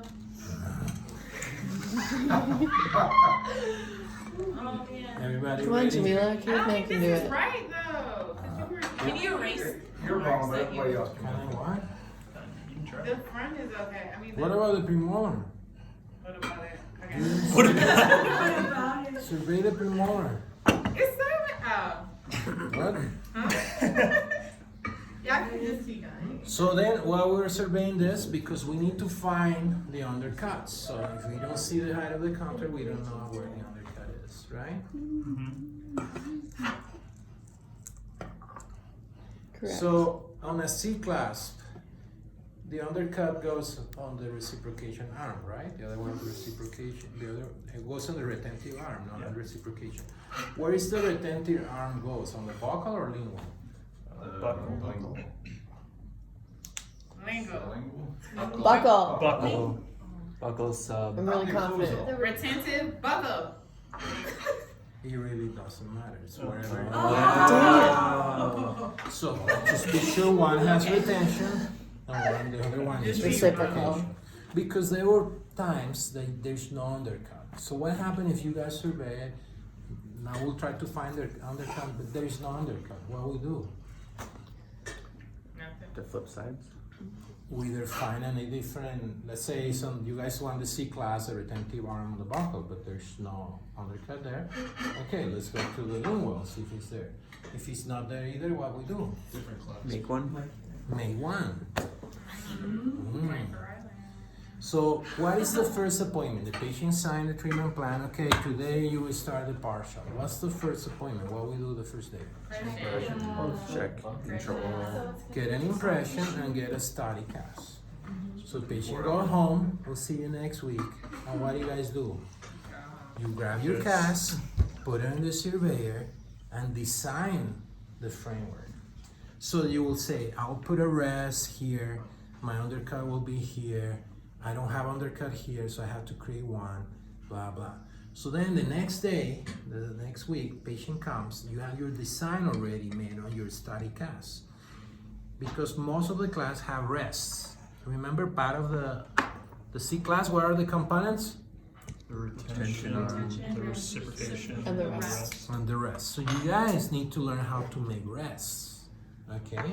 Oh, man. Everybody Come on, ready? Jamila. I don't Caveman think can this do is it. right though. 'Cause you were- Can you erase? You're wrong, but that everybody you- else can. Kind of what? You can try. The front is okay. I mean, What the- about the premolar? what about it? Okay. What about What about it? Survey the premolar. It's so, oh. What? Huh? Y'all can just keep going. So then, while we're surveying this, because we need to find the undercuts. So if we don't see the height of the contour, we don't know where the undercut is, right? Correct. So on a C clasp, the undercut goes on the reciprocation arm, right? The other one, reciprocation. The other, it goes on the retentive arm, not on reciprocation. Where is the retentive arm goes? On the buccal or lingual? Buckle. Buckle. Buckle. Buckle sub. I'm really confident. The retentive buckle. It really doesn't matter. It's wherever. So just be sure one has retention and the other one is Reciprocal. reciprocation. Because there were times that there's no undercut. So what happened if you guys survey it? Now we'll try to find the undercut, but there is no undercut. What we do? The flip sides. We either find any different, let's say you guys want the C class, the retentive arm on the buckle, but there's no undercut there. Okay, let's go to the lingual, see if it's there. If it's not there either, what we do? Different class. Make one. Make one. So what is the first appointment? The patient signed the treatment plan. Okay, today you will start the partial. What's the first appointment? What we do the first day? Check. Control. Get an impression and get a study cast. So patient go home, we'll see you next week. And what do you guys do? You grab your cast, put it in the surveyor, and design the framework. So you will say, I'll put a rest here, my undercut will be here, I don't have undercut here, so I have to create one, blah, blah. So then the next day, the next week, patient comes, you have your design already made on your study cast. Because most of the class have rests. Remember part of the C class, what are the components? The retention, the reciprocation, And the rest. And the rest. So you guys need to learn how to make rests, okay?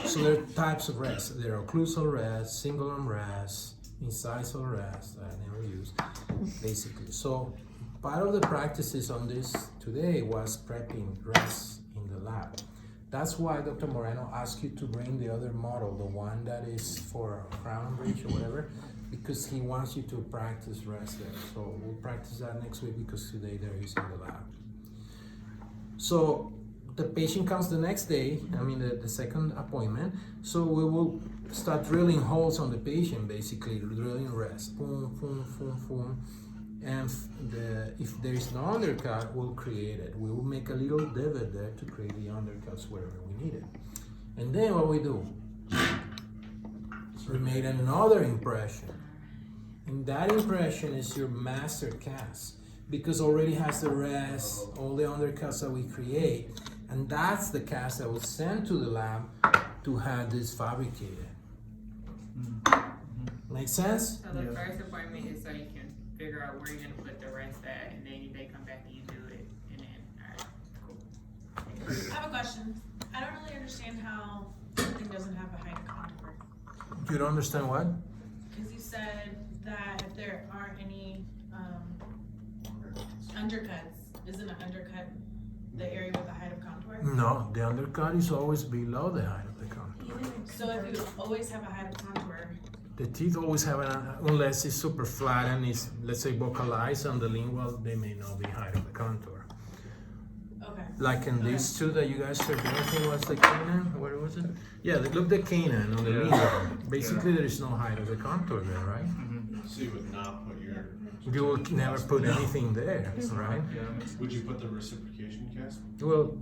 So there are types of rests. There are occlusal rests, single arm rests, incisal rests, I never use, basically. So part of the practices on this today was prepping rests in the lab. That's why Dr. Moreno asked you to bring the other model, the one that is for crown bridge or whatever, because he wants you to practice rest there. So we'll practice that next week because today there is in the lab. So the patient comes the next day, the second appointment, so we will start drilling holes on the patient, basically, drilling rest, boom, boom, boom, boom. And if there is no undercut, we'll create it. We will make a little divot there to create the undercuts wherever we need it. And then what we do? We made another impression. And that impression is your master cast, because already has the rest, all the undercuts that we create, and that's the cast that was sent to the lab to have this fabricated. Make sense? So the first appointment is so you can figure out where you're gonna put the rest at, and then they come back and you do it, and then, alright, cool. I have a question. I don't really understand how something doesn't have a height of contour. You don't understand what? Because you said that if there aren't any undercuts, isn't an undercut the area with the height of contour? No, the undercut is always below the height of the contour. So if you always have a height of contour, The teeth always have unless it's super flat and it's, let's say, vocalized on the lingual, they may not be height of the contour. okay. Like in these two that you guys said, I think was the canine, what was it? Yeah, look the canine on the lingual. Basically, there is no height of the contour there, right? So you would not put your. You will never put anything there, right? Would you put the reciprocation cast? Well,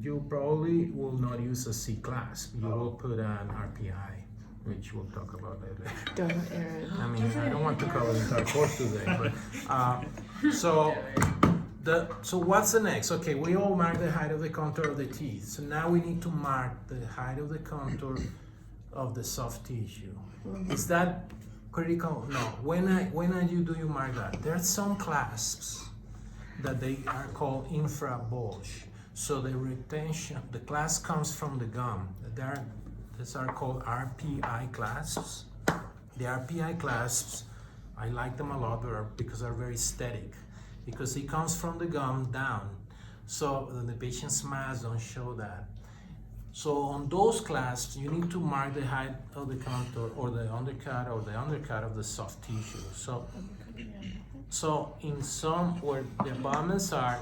you probably will not use a C clasp. You will put an RPI, which we'll talk about later. Don't, Aaron. I don't want to cover the entire course today, but so what's the next? Okay, we all mark the height of the contour of the teeth. So now we need to mark the height of the contour of the soft tissue. Is that critical? No. When do you mark that? There are some clasps that they are called infra-bulge. So the retention, the clasp comes from the gum. These are called RPI clasps. The RPI clasps, I like them a lot because they're very aesthetic. Because it comes from the gum down. So the patient's masks don't show that. So on those clasps, you need to mark the height of the contour or the undercut of the soft tissue. So in some where the abutments are,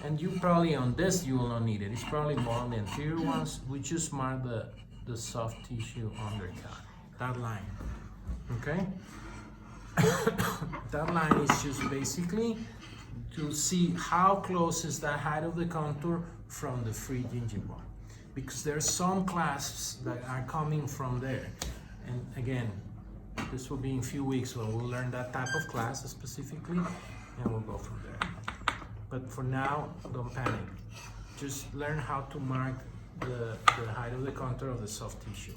and you probably on this you will not need it. It's probably more on the anterior ones. We just mark the soft tissue undercut, that line. Okay? That line is just basically to see how close is that height of the contour from the free gingiva. Because there are some clasps that are coming from there. And again, this will be in a few weeks when we'll learn that type of class specifically, and we'll go from there. But for now, don't panic. Just learn how to mark the height of the contour of the soft tissue.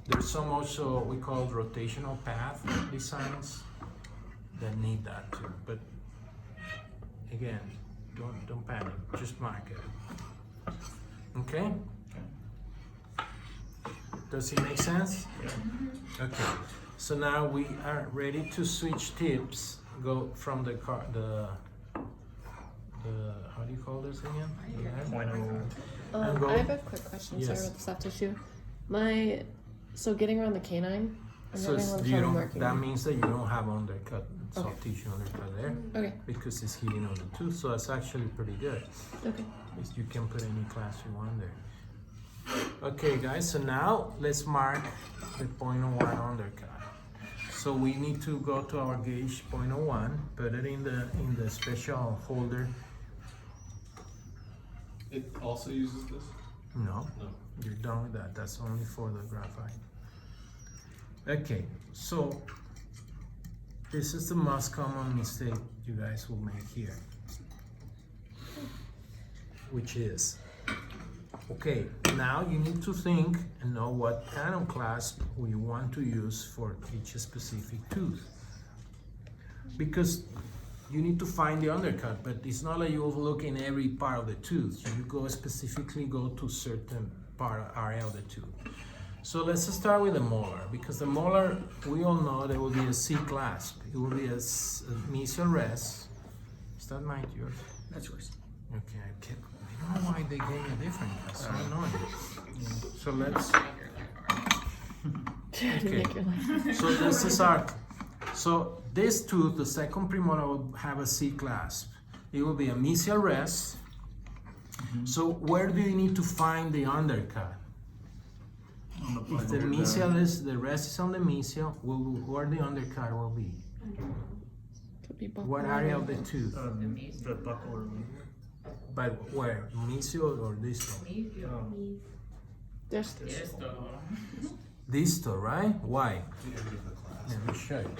There's some also we call rotational path designs that need that too. But again, don't panic. Just mark it. Okay? Does it make sense? Okay. So now we are ready to switch tips. Go from the how do you call this again? And go- I have a quick question. Yes. Sorry about the soft tissue. So getting around the canine, I'm So having a little you trouble don't, marking. that means that you don't have undercut, soft tissue undercut there, Okay. because it's hitting on the tooth, so that's actually pretty good. Okay. Because you can put any class you want there. Okay guys, so now let's mark the 0.01 undercut. So we need to go to our gauge 0.01, put it in the special holder. It also uses this? No, No. you're done with that. That's only for the graphite. Okay, so this is the most common mistake you guys will make here, which is, okay, now you need to think and know what kind of clasp you want to use for each specific tooth. Because you need to find the undercut, but it's not like you look in every part of the tooth. You go specifically go to certain area of the tooth. So let's start with the molar, because the molar, we all know there will be a C clasp. It will be a mesial rest. Is that mine, yours? That's yours. Okay, I don't know why they gave me a different. That's so annoying. So let's. Okay. So this is our. So this tooth, the second premolar, will have a C clasp. It will be a mesial rest. So where do you need to find the undercut? If the mesial is, the rest is on the mesial, where the undercut will be? Could be buccal. What area of the tooth? The buckle or But where? Mesial or distal? Just Distal, right? Why? Let me show you.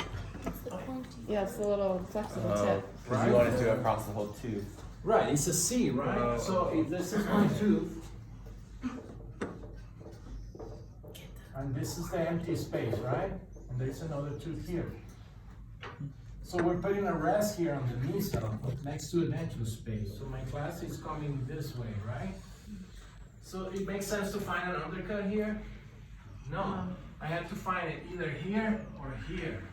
yeah, it's a little flexible tip. Because you want it to go across the whole tooth. Right, it's a C, right? So if this is my tooth, and this is the empty space, right? And there's another tooth here. So we're putting a rest here on the mesial next to the dental space. So my class is coming this way, right? So it makes sense to find an undercut here? No, I have to find it either here or here,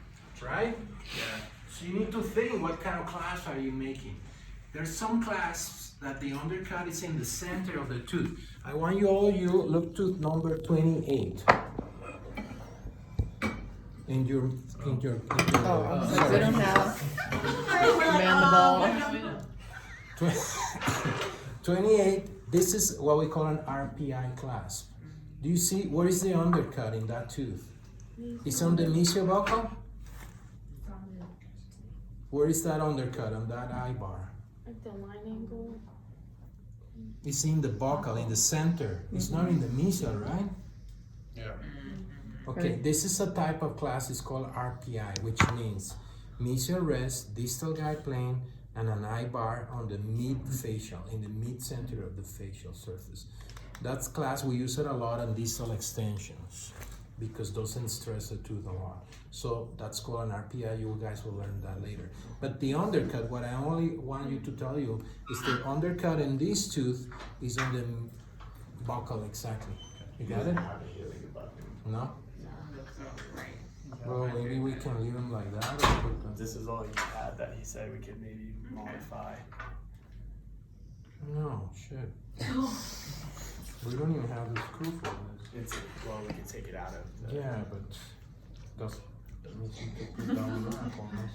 right? Yeah. So you need to think, what kind of clasp are you making? There's some clasps that the undercut is in the center of the tooth. I want you all look tooth number 28. In your Oh, we don't have mandible. 28, this is what we call an RPI clasp. Do you see, where is the undercut in that tooth? It's on the mesial buccal? Where is that undercut on that eye bar? Like the line angle. It's in the buccal, in the center. It's not in the mesial, right? Yeah. Okay, this is a type of class, it's called RPI, which means mesial rest, distal guide plane, and an eye bar on the mid-facial, in the mid-center of the facial surface. That's class, we use it a lot on distal extensions because doesn't stress the tooth a lot. So that's called an RPI, you guys will learn that later. But the undercut, what I only want you to tell you is the undercut in this tooth is on the buccal exactly. You got it? No? Well, maybe we can leave them like that or put them. This is all you had that he said we could maybe modify. No, shit. We don't even have the screw for this. It's, well, we can take it out of the. Yeah, but does means you could put down the ramp on this.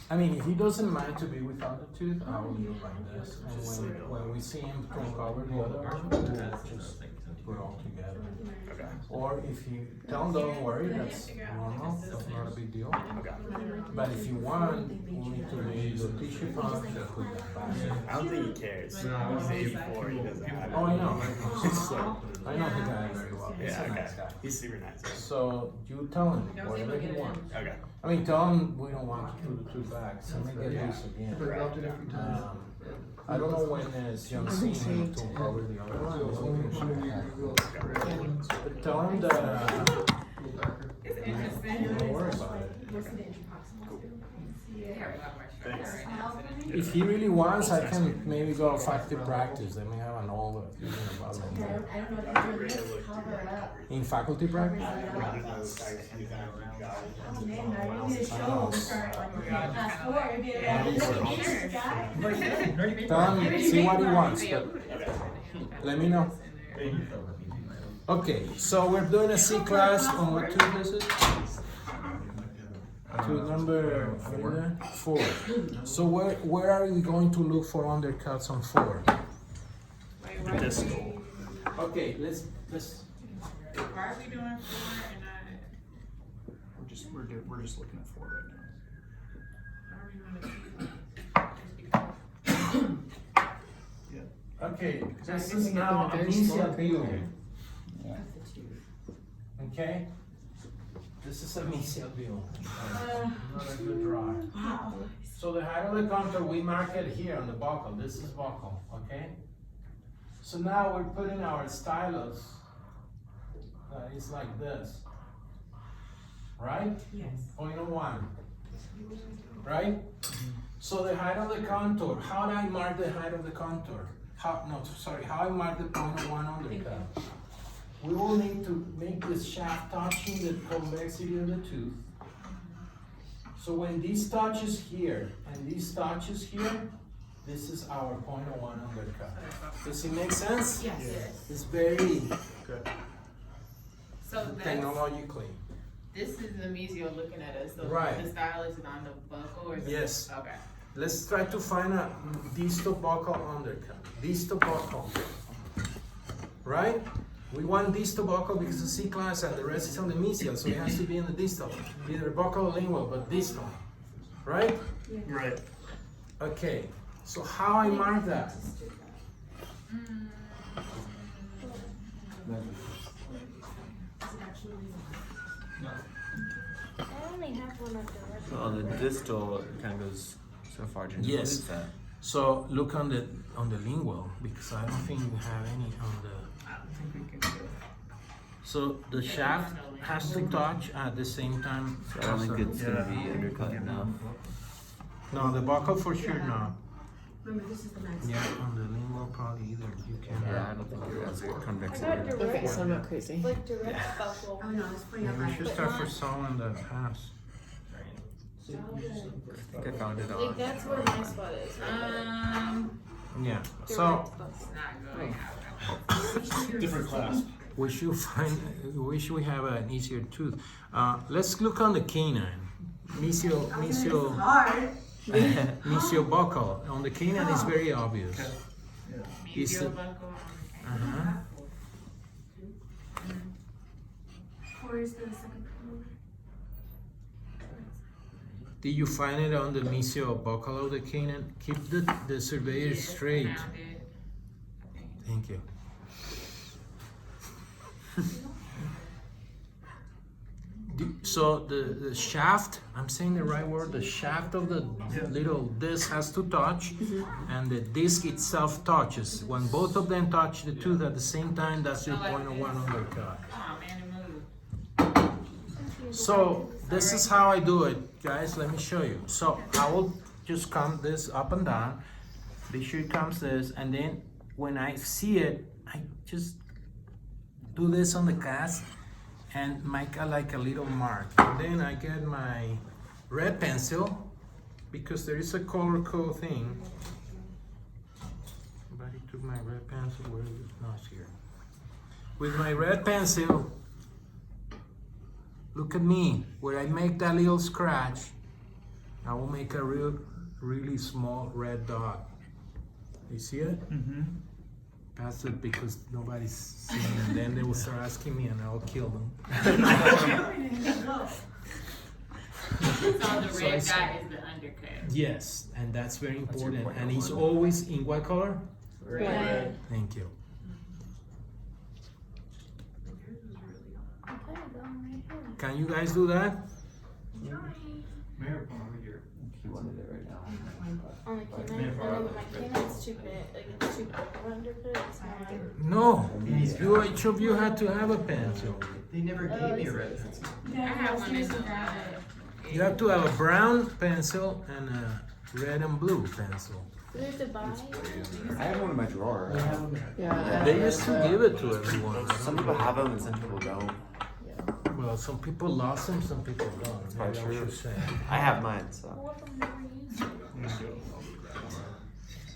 I mean, if he doesn't mind to be without the tooth, I will leave it like this. And when we see him to uncover the other one, we'll just put it all together. Okay. Or if you don't worry, that's normal, that's not a big deal. Okay. But if you want, we'll need to make the tissue pouch and put that back. I don't think he cares. He's 84, he doesn't have it. Oh, I know. So, I know the guy very well. He's yeah, a okay. nice guy. He's super nice. So you tell him whatever he wants. Okay. I mean, tell him we don't want to put the tooth back, so they get this again. I don't know when John Cena to cover the other one. But tell him that It's interesting. don't worry about it. Thanks. If he really wants, I can maybe go factory practice. They may have an older in faculty practice. Tell him, see what he wants, but let me know. Okay, so we're doing a C class on what tooth is it? Tooth number 4. So where are we going to look for undercuts on 4? The distal. Okay, let's. Why are we doing 4 and not? We're just looking at 4 right now. Okay, this is now a mesial view. Okay? This is a mesial view. Not a good drawing. Wow. So the height of the contour, we mark it here on the buccal. This is buccal, okay? So now we're putting our stylus, it's like this. Right? Yes. 0.01. Right? So the height of the contour, how do I mark the height of the contour? How I mark the 0.01 undercut? We will need to make this shaft touching the convexity of the tooth. So when this touches here and this touches here, this is our 0.01 undercut. Does it make sense? Yes. It's very So that's, technologically. this is the mesial looking at us, so Right. the stylus is on the buckle or? Yes. Okay. Let's try to find a distal buccal undercut. Distal buccal. Right? We want distal buccal because it's C class and the rest is on the mesial, so it has to be in the distal. Either buccal or lingual, but distal. Right? Right. Okay. So how I mark that? I only have one of those. So on the distal, it kind of goes so far. Jim. Yes. What is that? So look on the lingual because I don't think we have any on the. I don't think we can do it. So the shaft has to touch at the same time. So I don't think it's Yeah. gonna be undercut enough. No, the buccal for sure no. Remember, this is the max. Yeah, on the lingual probably either. You can. Yeah, I don't think it has a convex. I got direct, Okay, so I'm not crazy. like direct buckle. Oh, no, it's putting up We my. should start for someone that has. I think I found it Like on. that's where my spot is. Yeah. So Direct buckle. It's not going out. Different class. we should find. We should have an easier tooth. Let's look on the canine. Mesial Hard. buccal. On the canine is very obvious. Is Mesial it- buckle. Uh-huh. Where's the second one? Did you find it on the mesial buccal of the canine? Keep the surveyor straight. Found it. I think. Thank you. So the shaft, I'm saying the right word, the shaft of the little disc has to touch and the disc itself touches. When both of them touch the tooth at the same time, that's your 0.01 undercut. Oh man, it moved. So this is how I do it, guys. Let me show you. So I will just come this up and down. Be sure it comes this, and then when I see it, I just do this on the cast and make like a little mark. And then I get my red pencil because there is a color code thing. Somebody took my red pencil, where is it? No, it's here. With my red pencil, look at me, where I make that little scratch, I will make a really small red dot. You see it? Mm-hmm. Pass it because nobody's seeing it, and then they will start asking me and I'll kill them. So the So red it's- dot is the undercut. Yes, and that's very What's your important, point and of it's order? always in what color? Red. Thank you. I'm kind of going right here. Can you guys do that? Mayor, over here. He wanted it right now. On the canine, I know, but my canine's too big, like it's too big of an undercut, it's not. No, each of you had to have a pencil. They never gave me a red pencil. I have one in the, You have to have a brown pencil and a red and blue pencil. Do we have to buy? I have one in my drawer. Yeah. They used to give it to everyone. Some people have them and some people don't. Well, some people lost them, some people don't. That's probably Maybe I true. should say. I have mine, so. What of them never use it?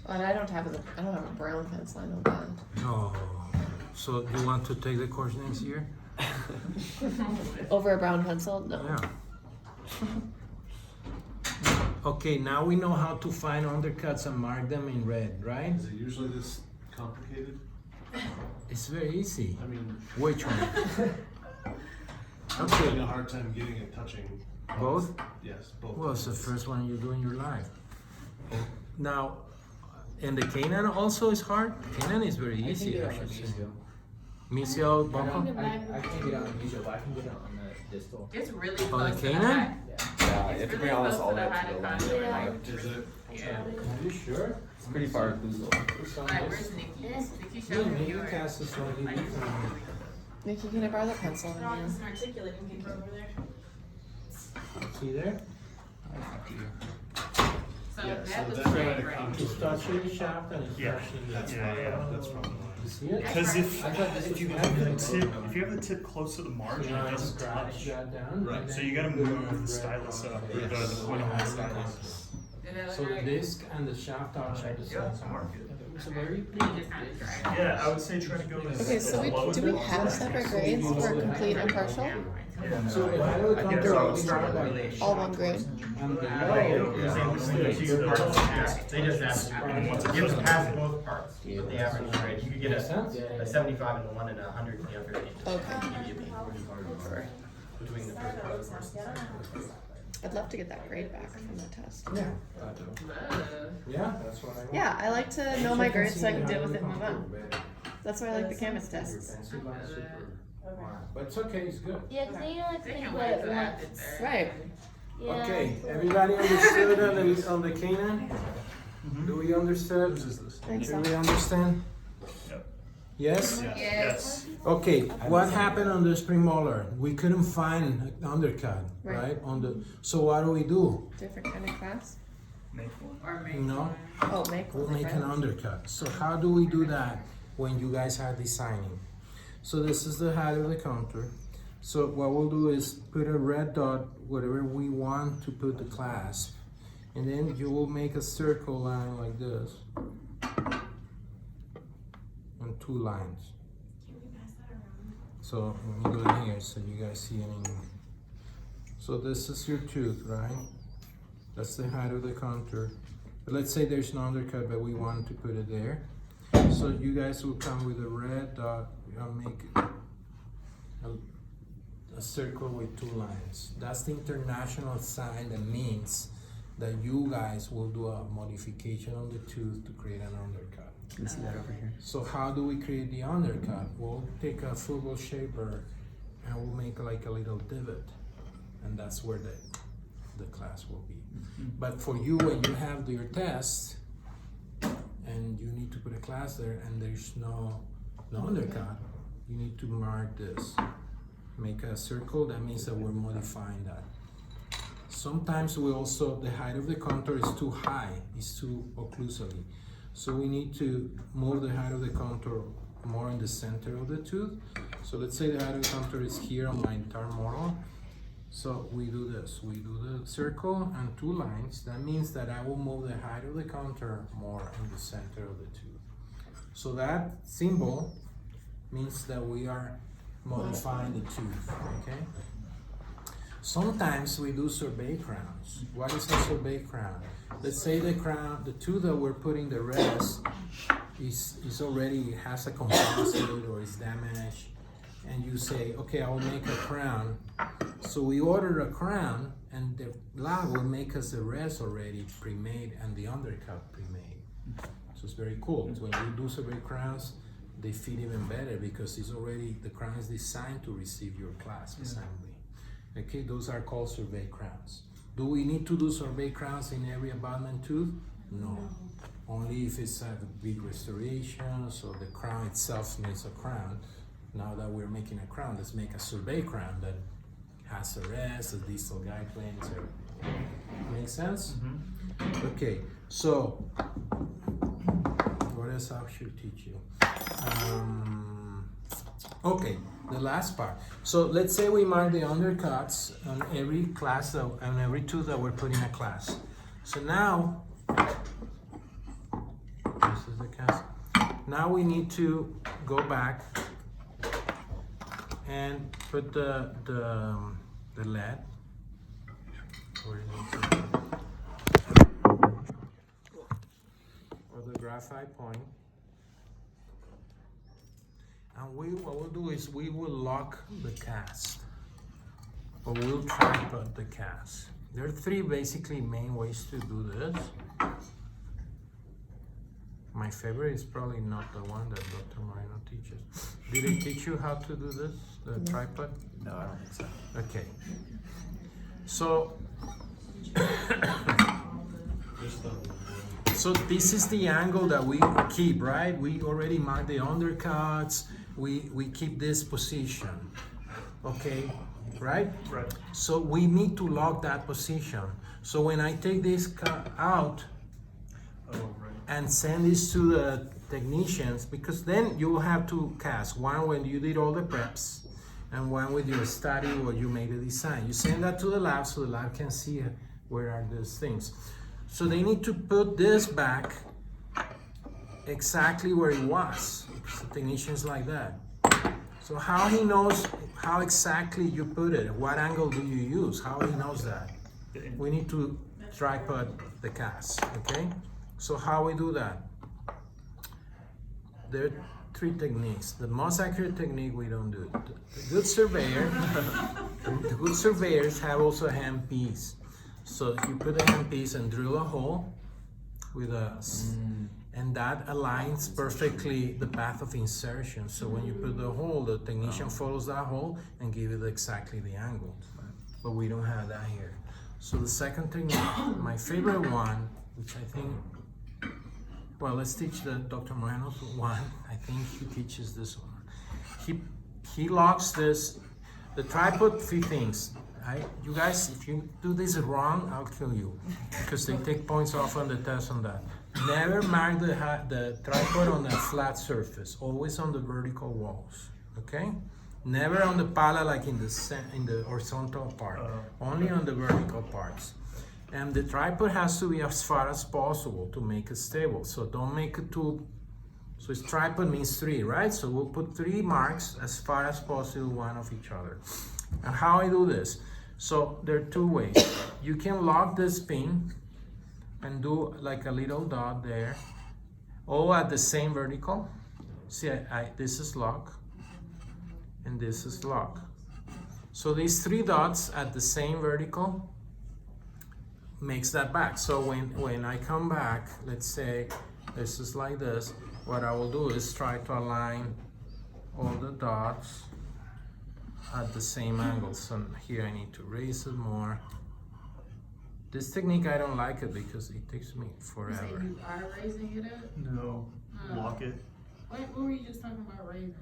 And I don't have a brown pencil, I know that. No. So you want to take the course next year? Over a brown pencil? No. Yeah. Okay, now we know how to find undercuts and mark them in red, right? Is it usually this complicated? It's very easy. I mean, Which one? I'm having a hard time getting it touching. Both? Yes, both. Well, it's the first one you do in your life. Now, and the Canaan also is hard? Canaan is very easy, I should say. Mesial, Bumpa? I can't get it on the usual, but I can get it on the distal. it's really On close the to the Canaan? hot. Yeah, you It's have to really bring all this close all to the the way up to the hot line. Yeah. Like, Is it? Yeah. Are you sure? it's pretty far. Like, where's Nikki? Nikki showed me Maybe yours. cast is slightly different. Nikki, can I borrow the pencil from you? articulating paper over there. See there? So Yeah, so that was that great, kind of right? comes- It starts in the shaft and it Yeah. starts in the. That's Yeah, probably, yeah. that's probably why. You see it? Because I thought this if was you supposed have to the be tip, like- if you have the tip close to the margin, You know, it doesn't scratch touch. that down. Right. and So then you gotta put it move on the red stylus dot. up, or the point of the stylus. Did that So look the right? disc and the shaft are the same. So where are you? You just kind of try. Yeah, I would say try to go as Okay, so low do we as have separate grades for complete and partial? So the height of the counter will start by. All one grade? And the They just asked, you have to pass both parts with the average grade. You could get Makes sense? a 75 in the one and a 100 in the other. and just Okay. Sorry. Between the first part. I'd love to get that grade back from the test. Yeah. Love. Yeah, that's what I want. Yeah, I like to know my grades so I can deal with it and move on. That's why I like the canvas Your tests. pencil line super. But it's okay, it's good. Yeah, 'cause then you only have to They think can about wait it till after once. third. Right. Yeah. Okay, everybody understood on the Canaan? Do we understand? Think Do so. we understand? Yep. Yes? Yes. Okay, what happened on the spring molar? We couldn't find an undercut, Right. right? On the, so what do? Different kind of class? Make one. Or make No. one. Oh, make We'll one. make an undercut. So how do we do that when you guys are designing? So this is the height of the counter. So what we'll do is put a red dot wherever we want to put the clasp. And then you will make a circle line like this. And two lines. So let me go in here so you guys see any. So this is your tooth, right? That's the height of the contour. But let's say there's an undercut, but we want to put it there. So you guys will come with a red dot. I'll make a circle with two lines. That's the international sign that means that you guys will do a modification on the tooth to create an undercut. Can you see that over here? So how do we create the undercut? We'll take a football shaper and we'll make like a little divot, and that's where the class will be. But for you, when you have your test and you need to put a class there and there's no undercut, you need to mark this. Make a circle, that means that we're modifying that. Sometimes we also, the height of the contour is too high, it's too occlusally. So we need to move the height of the contour more in the center of the tooth. So let's say the height of the contour is here on my entire model. So we do this, we do the circle and 2 lines. That means that I will move the height of the contour more in the center of the tooth. So that symbol means that we are modifying the tooth, okay? Sometimes we do survey crowns. What is a survey crown? Let's say the crown, the tooth that we're putting the rest is already has a composite or is damaged, and you say, okay, I will make a crown. So we order a crown, and the lab will make us the rest already pre-made and the undercut pre-made. So it's very cool. So when you do survey crowns, they fit even better because it's already, the crown is designed to receive your clasp assembly. Okay, those are called survey crowns. Do we need to do survey crowns in every abutment tooth? No. Only if it's a big restoration, so the crown itself needs a crown. Now that we're making a crown, let's make a survey crown that has a rest, a distal guide planes, everything. Make sense? Okay, so what else I should teach you? Okay, the last part. So let's say we mark the undercuts on every class, on every tooth that we're putting a class. So now, this is the cast. Now we need to go back and put the lead. Where is it? Or the graphite point. And what we'll do is we will lock the cast, or we'll tripod the cast. There are 3 basically main ways to do this. My favorite is probably not the one that Dr. Moreno teaches. Did he teach you how to do this, the tripod? No, I don't think so. Okay. So, so this is the angle that we keep, right? We already marked the undercuts. We keep this position, okay, right? Right. So we need to lock that position. So when I take this cut out and send this to the technicians, because then you will have to cast one when you did all the preps and one with your study or you made a design. You send that to the lab so the lab can see where are those things. So they need to put this back exactly where it was. The technician's like that. So how he knows how exactly you put it, what angle do you use, how he knows that? We need to tripod the cast, okay? So how we do that? There are 3 techniques. The most accurate technique we don't do. The good surveyor, the good surveyors have also a handpiece. So you put a handpiece and drill a hole with a, and that aligns perfectly the path of insertion. So when you put the hole, the technician follows that hole and gives it exactly the angle. But we don't have that here. So the second technique, my favorite one, which I think, well, let's teach the Dr. Moreno's one. I think he teaches this one. He locks this, the tripod, 3 things. You guys, if you do this wrong, I'll kill you, because they take points off on the test on that. Never mark the tripod on a flat surface, always on the vertical walls, okay? Never on the pala, like in the horizontal part, only on the vertical parts. And the tripod has to be as far as possible to make it stable, so don't make it too, so it's tripod means 3, right? So we'll put 3 marks as far as possible, one of each other. And how I do this? So there are 2 ways. You can lock this pin and do like a little dot there, all at the same vertical. See, this is lock, and this is lock. So these 3 dots at the same vertical makes that back. So when I come back, let's say this is like this, what I will do is try to align all the dots at the same angle. So here I need to raise it more. This technique, I don't like it because it takes me forever. You are raising it up? No, lock it. What were you just talking about raising?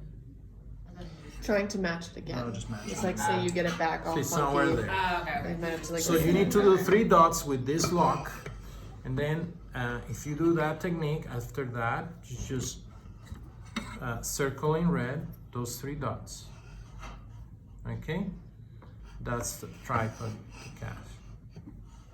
Trying to match it again. No, just match It's it. like say you get it back all So it's somewhere funky. there. Okay. And then it's like So you need to do 3 dots with this lock, and then if you do that technique, after that, you just circle in red those 3 dots. Okay? That's the tripod cast.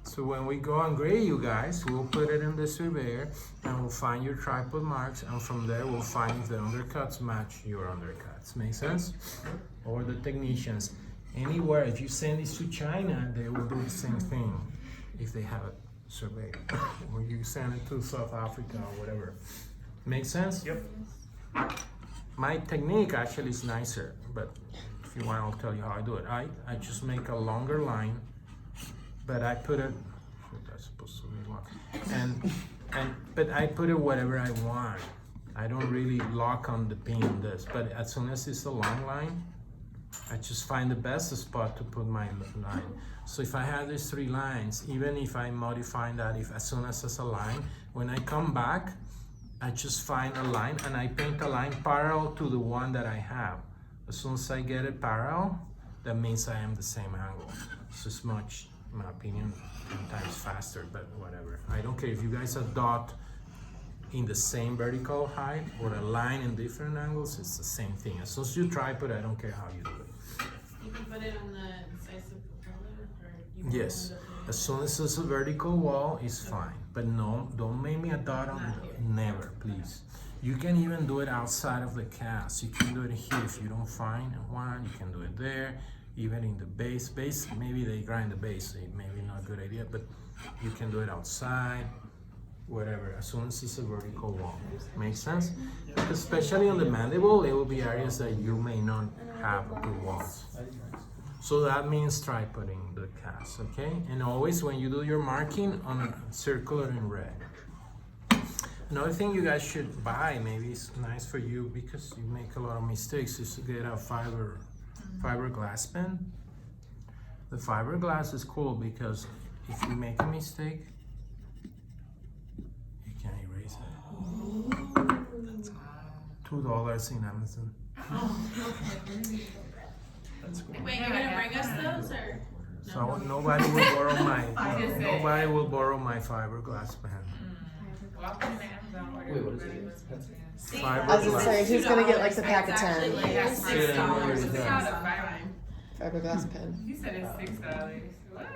So when we go and grade you guys, we'll put it in the surveyor and we'll find your tripod marks, and from there we'll find if the undercuts match your undercuts. Make sense? Or the technicians. Anywhere, if you send this to China, they will do the same thing if they have a survey. Or you send it to South Africa or whatever. Make sense? Yep. My technique actually is nicer, but if you want, I'll tell you how I do it. I just make a longer line, but I put it, that's supposed to be long, but I put it whatever I want. I don't really lock on the pin on this, but as soon as it's a long line, I just find the best spot to put my line. So if I have these 3 lines, even if I modify that, if as soon as it's a line, when I come back, I just find a line and I paint a line parallel to the one that I have. As soon as I get it parallel, that means I am the same angle. So it's much, in my opinion, sometimes faster, but whatever. I don't care if you guys adopt in the same vertical height or a line in different angles, it's the same thing. As soon as you tripod, I don't care how you do it. You can put it on the size of the pillar, or you Yes, as soon as it's a vertical wall, it's fine. But no, don't make me a dot on it. Never, please. You can even do it outside of the cast. You can do it here if you don't find one. You can do it there, even in the base. Maybe they grind the base, so it may be not a good idea, but you can do it outside, whatever, as soon as it's a vertical wall. Make sense? Especially on the mandible, there will be areas that you may not have good walls. So that means tripoding the cast, okay? And always when you do your marking on a circular in red. Another thing you guys should buy, maybe it's nice for you because you make a lot of mistakes, is to get a fiberglass pen. The fiberglass is cool because if you make a mistake, you can erase it. $2 in Amazon. That's cool. Wait, you're gonna bring us those, or? So nobody will borrow my fiberglass pen. Wait, what is it? I was gonna say, who's gonna get like the pack of 10? It's $6. Fiberglass pen. You said it's $6. What?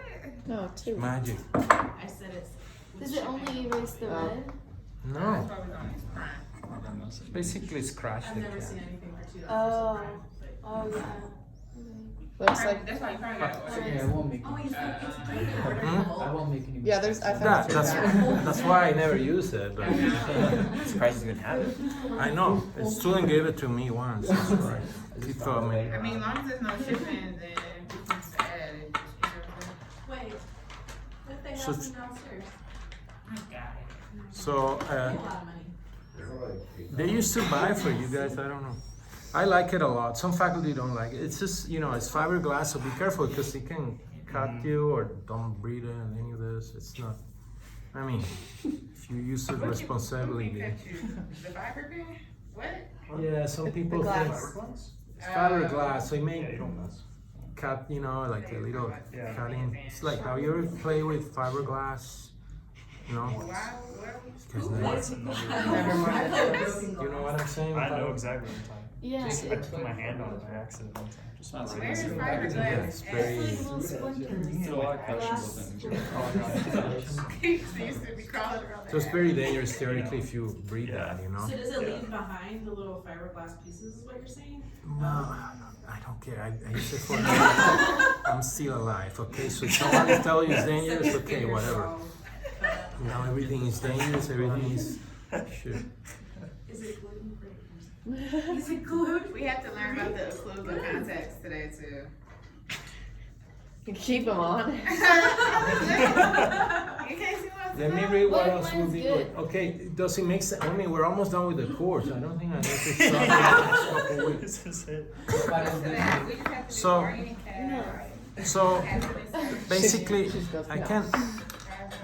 No, 2. Magic. I said it's. Does it only erase the red? No, That's why we on this prime. basically scratch I've the never can. seen anything for $2. Oh. Oh, yeah. Looks like, That's why you probably gotta order Yeah, it won't make Oh, any you said it's I won't make any yeah, there's, I found That's why I never use it, but Surprised you even have it. I know, a student gave it to me once, that's right. He told me. I mean, as long as there's no shipping, then it's add it. Wait, what they have So- them downstairs? I got it. So, A lot of money. they used to buy for you guys, I don't know. I like it a lot. Some faculty don't like it. It's just, you know, it's fiberglass, so be careful because it can cut you, or don't breathe in any of this. It's not, I mean, if you use it responsibly. The fiber pen? What? Yeah, some people think it's fiberglass, so it may cut, you know, like a little Yeah. cutting. It's like how you ever play with fiberglass, you know? Because never mind. you know what I'm saying? I know exactly what you're talking. Yeah. I put my hand on it by accident one time. Just Where's Yeah, fiberglass? it's very. Little splinters. A lot of questions with them. Used to be crawling around So it's very dangerous theoretically if you breathe Yeah. that, you know? So does it leave behind the little fiberglass pieces, is what you're saying? No, I don't care. I use it for I'm still alive, okay? So if somebody tells you it's dangerous, okay, whatever. Now everything is dangerous, everything is shit. Is it gluten free? Is it glued? We have to learn about the occlusal contacts today too. You can keep them on. In case you want to Let me know. read what What else would line's be good? good. Okay, does it make sense? I mean, we're almost done with the course. I don't think I need to stop in the next couple weeks. This is it. We just have to do So- orienting cast. So basically, I can,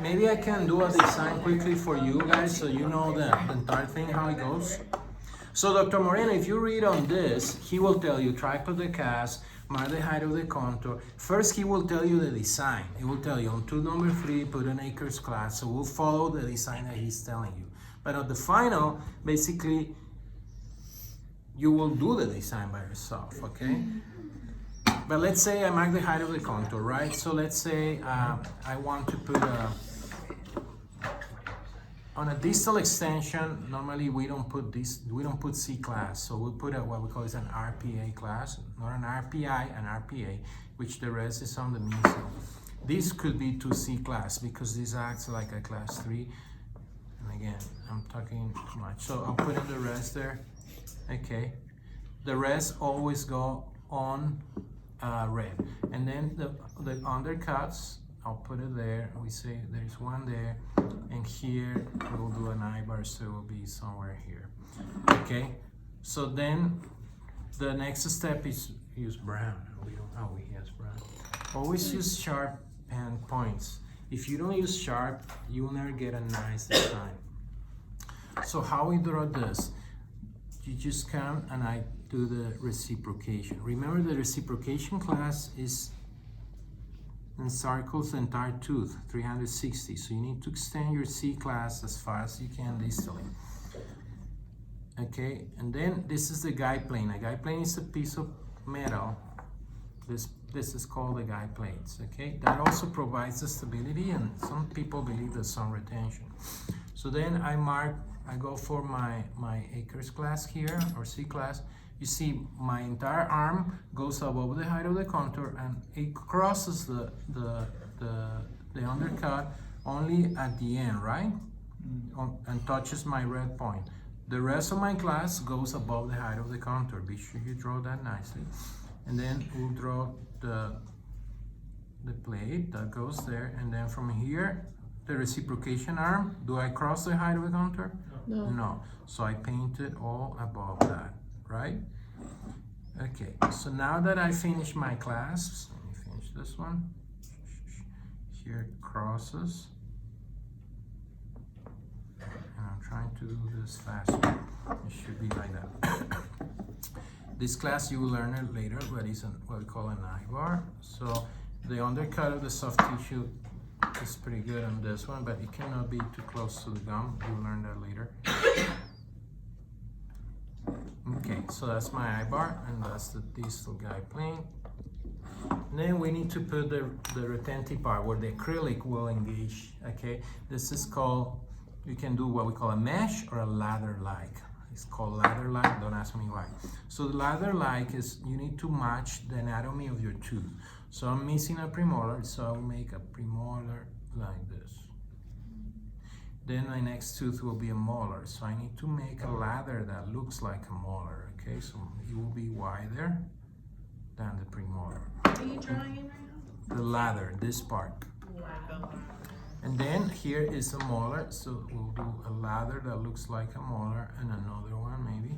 maybe I can do a design quickly for you guys so you know the entire thing, how it goes. So Dr. Moreno, if you read on this, he will tell you tripod the cast, mark the height of the contour. First, he will tell you the design. He will tell you on tool number 3, put an acres class. So we'll follow the design that he's telling you. But at the final, basically, you will do the design by yourself, okay? But let's say I mark the height of the contour, right? So let's say I want to put on a distal extension. Normally we don't put C class, so we put what we call is an RPA class, not an RPI, an RPA, which the rest is on the meso. This could be to C class because this acts like a class 3. And again, I'm talking too much. So I'll put in the rest there. Okay. The rest always go on red. And then the undercuts, I'll put it there. We say there's one there. And here we'll do an I-bar, so it will be somewhere here. Okay. So then the next step is use brown. We use brown. Always use sharp pen points. If you don't use sharp, you will never get a nice design. So how we draw this? You just come and I do the reciprocation. Remember the reciprocation class is encircles the entire tooth, 360. So you need to extend your C class as far as you can distally. Okay, and then this is the guide plane. A guide plane is a piece of metal. This is called the guide plates. Okay, that also provides the stability, and some people believe there's some retention. So then I go for my acres class here, or C class. You see my entire arm goes above the height of the contour and it crosses the undercut only at the end, right? And touches my red point. The rest of my class goes above the height of the contour. Be sure you draw that nicely. And then we'll draw the plate that goes there, and then from here, the reciprocation arm, do I cross the height of the contour? No. No. So I paint it all above that, right? Okay, so now that I finish my clasps, let me finish this one. Here it crosses. And I'm trying to do this faster. It should be like that. This class you will learn it later, but it's what we call an I-bar. So the undercut of the soft tissue is pretty good on this one, but it cannot be too close to the gum. You'll learn that later. Okay, so that's my I-bar, and that's the distal guide plane. And then we need to put the retentive part where the acrylic will engage. Okay, this is called, you can do what we call a mesh or a ladder-like. It's called ladder-like, don't ask me why. So the ladder-like is, you need to match the anatomy of your tooth. So I'm missing a premolar, so I'll make a premolar like this. Then my next tooth will be a molar, so I need to make a ladder that looks like a molar, okay? So it will be wider than the premolar. What are you drawing in right now? The ladder, this part. Wow. And then here is a molar, so we'll do a ladder that looks like a molar and another one maybe.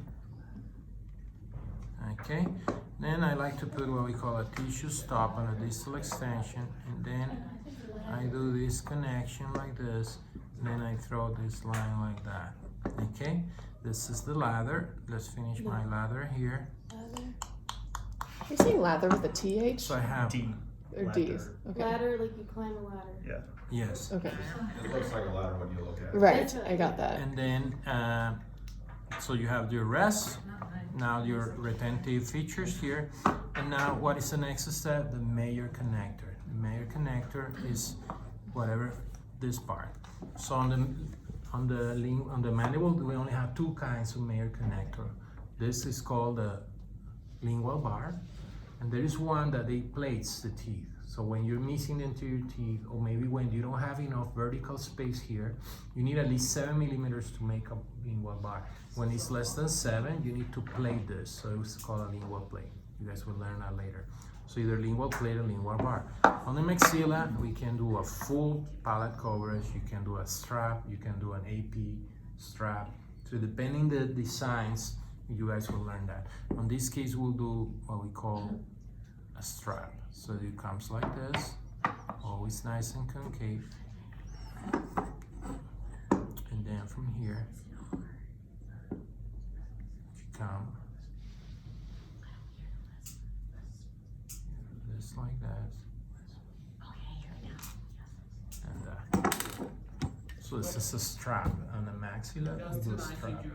Okay, then I like to put what we call a tissue stop on a distal extension, and then I do this connection like this, and then I throw this line like that. Okay, this is the lather. Let's finish my lather here. Lather. You're saying lather with a TH? So I have D. Or D's? Okay. Ladder, like you climb a ladder. Yeah. yes. Okay. It looks like a ladder when you look at it. Right, I got that. And then so you have your rest, now your retentive features here, and now what is the next step? The major connector. The major connector is whatever this part. So on the mandible we only have two kinds of major connector. This is called the lingual bar, and there is one that they plates the teeth. So when you're missing the anterior teeth, or maybe when you don't have enough vertical space here, you need at least 7 millimeters to make a lingual bar. When it's less than 7, you need to plate this. So it's called a lingual plate. You guys will learn that later. So either lingual plate or lingual bar. On the maxilla, we can do a full palate coverage. You can do a strap. You can do an AP strap. So depending the designs, you guys will learn that. On this case, we'll do what we call a strap. So it comes like this, always nice and concave. And then from here, you come this like that. And so this is a strap on the maxilla. We do a strap.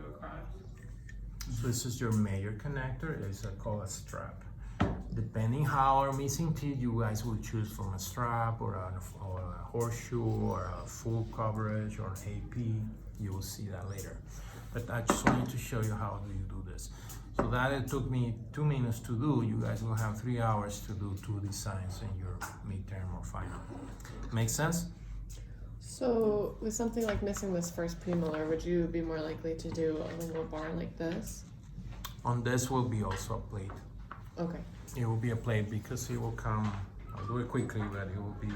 So this is your major connector. It's called a strap. depending how our missing teeth, you guys will choose from a strap or a horseshoe or a full coverage or AP. You will see that later. But I just wanted to show you how do you do this. So that it took me 2 minutes to do. You guys will have 3 hours to do 2 designs in your midterm or final. Make sense? So with something like missing this first premolar, would you be more likely to do a lingual bar like this? On this will be also a plate. Okay. It will be a plate because it will come, I'll do it quickly, but it will be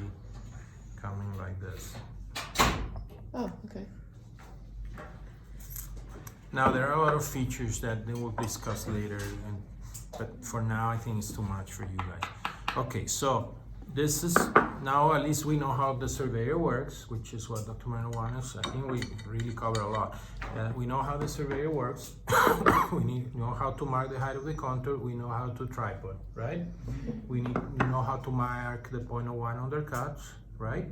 coming like this. Oh, okay. Now there are a lot of features that they will discuss later, but for now I think it's too much for you guys. Okay, so this is, now at least we know how the surveyor works, which is what Dr. Moreno wants. I think we really covered a lot. We know how the surveyor works. We know how to mark the height of the contour. We know how to tripod, right? We know how to mark the 0.01 undercuts, right?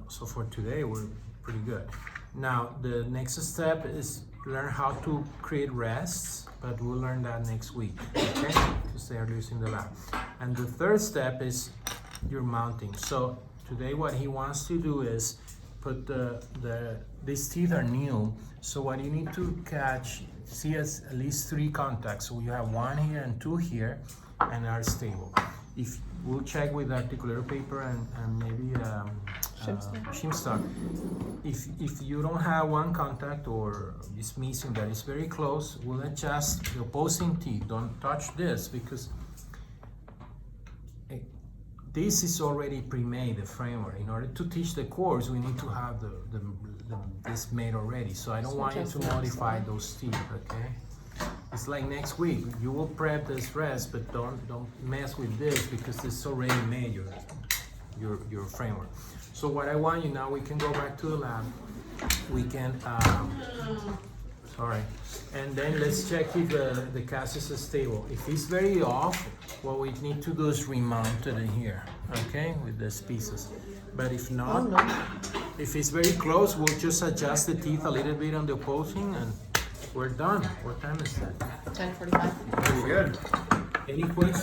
So for today, we're pretty good. Now, the next step is learn how to create rests, but we'll learn that next week, okay? Because they are using the lab. And the third step is your mounting. So today what he wants to do is put these teeth are new, so what you need to catch, see as at least 3 contacts. So you have 1 here and 2 here, and are stable. If we'll check with articulator paper and maybe shim stock. If you don't have 1 contact or it's missing that is very close, we'll adjust the opposing teeth. Don't touch this because this is already pre-made, the framework. In order to teach the course, we need to have this made already. So I don't want you to modify those teeth, okay? It's like next week, you will prep this rest, but don't mess with this because it's already made your framework. So what I want you now, we can go back to the lab. We can, sorry. And then let's check if the cast is stable. If it's very off, what we need to do is remount it in here, okay, with these pieces. But if not, if it's very close, we'll just adjust the teeth a little bit on the opposing and we're done. What time is that? 10:45. Very good. Any questions?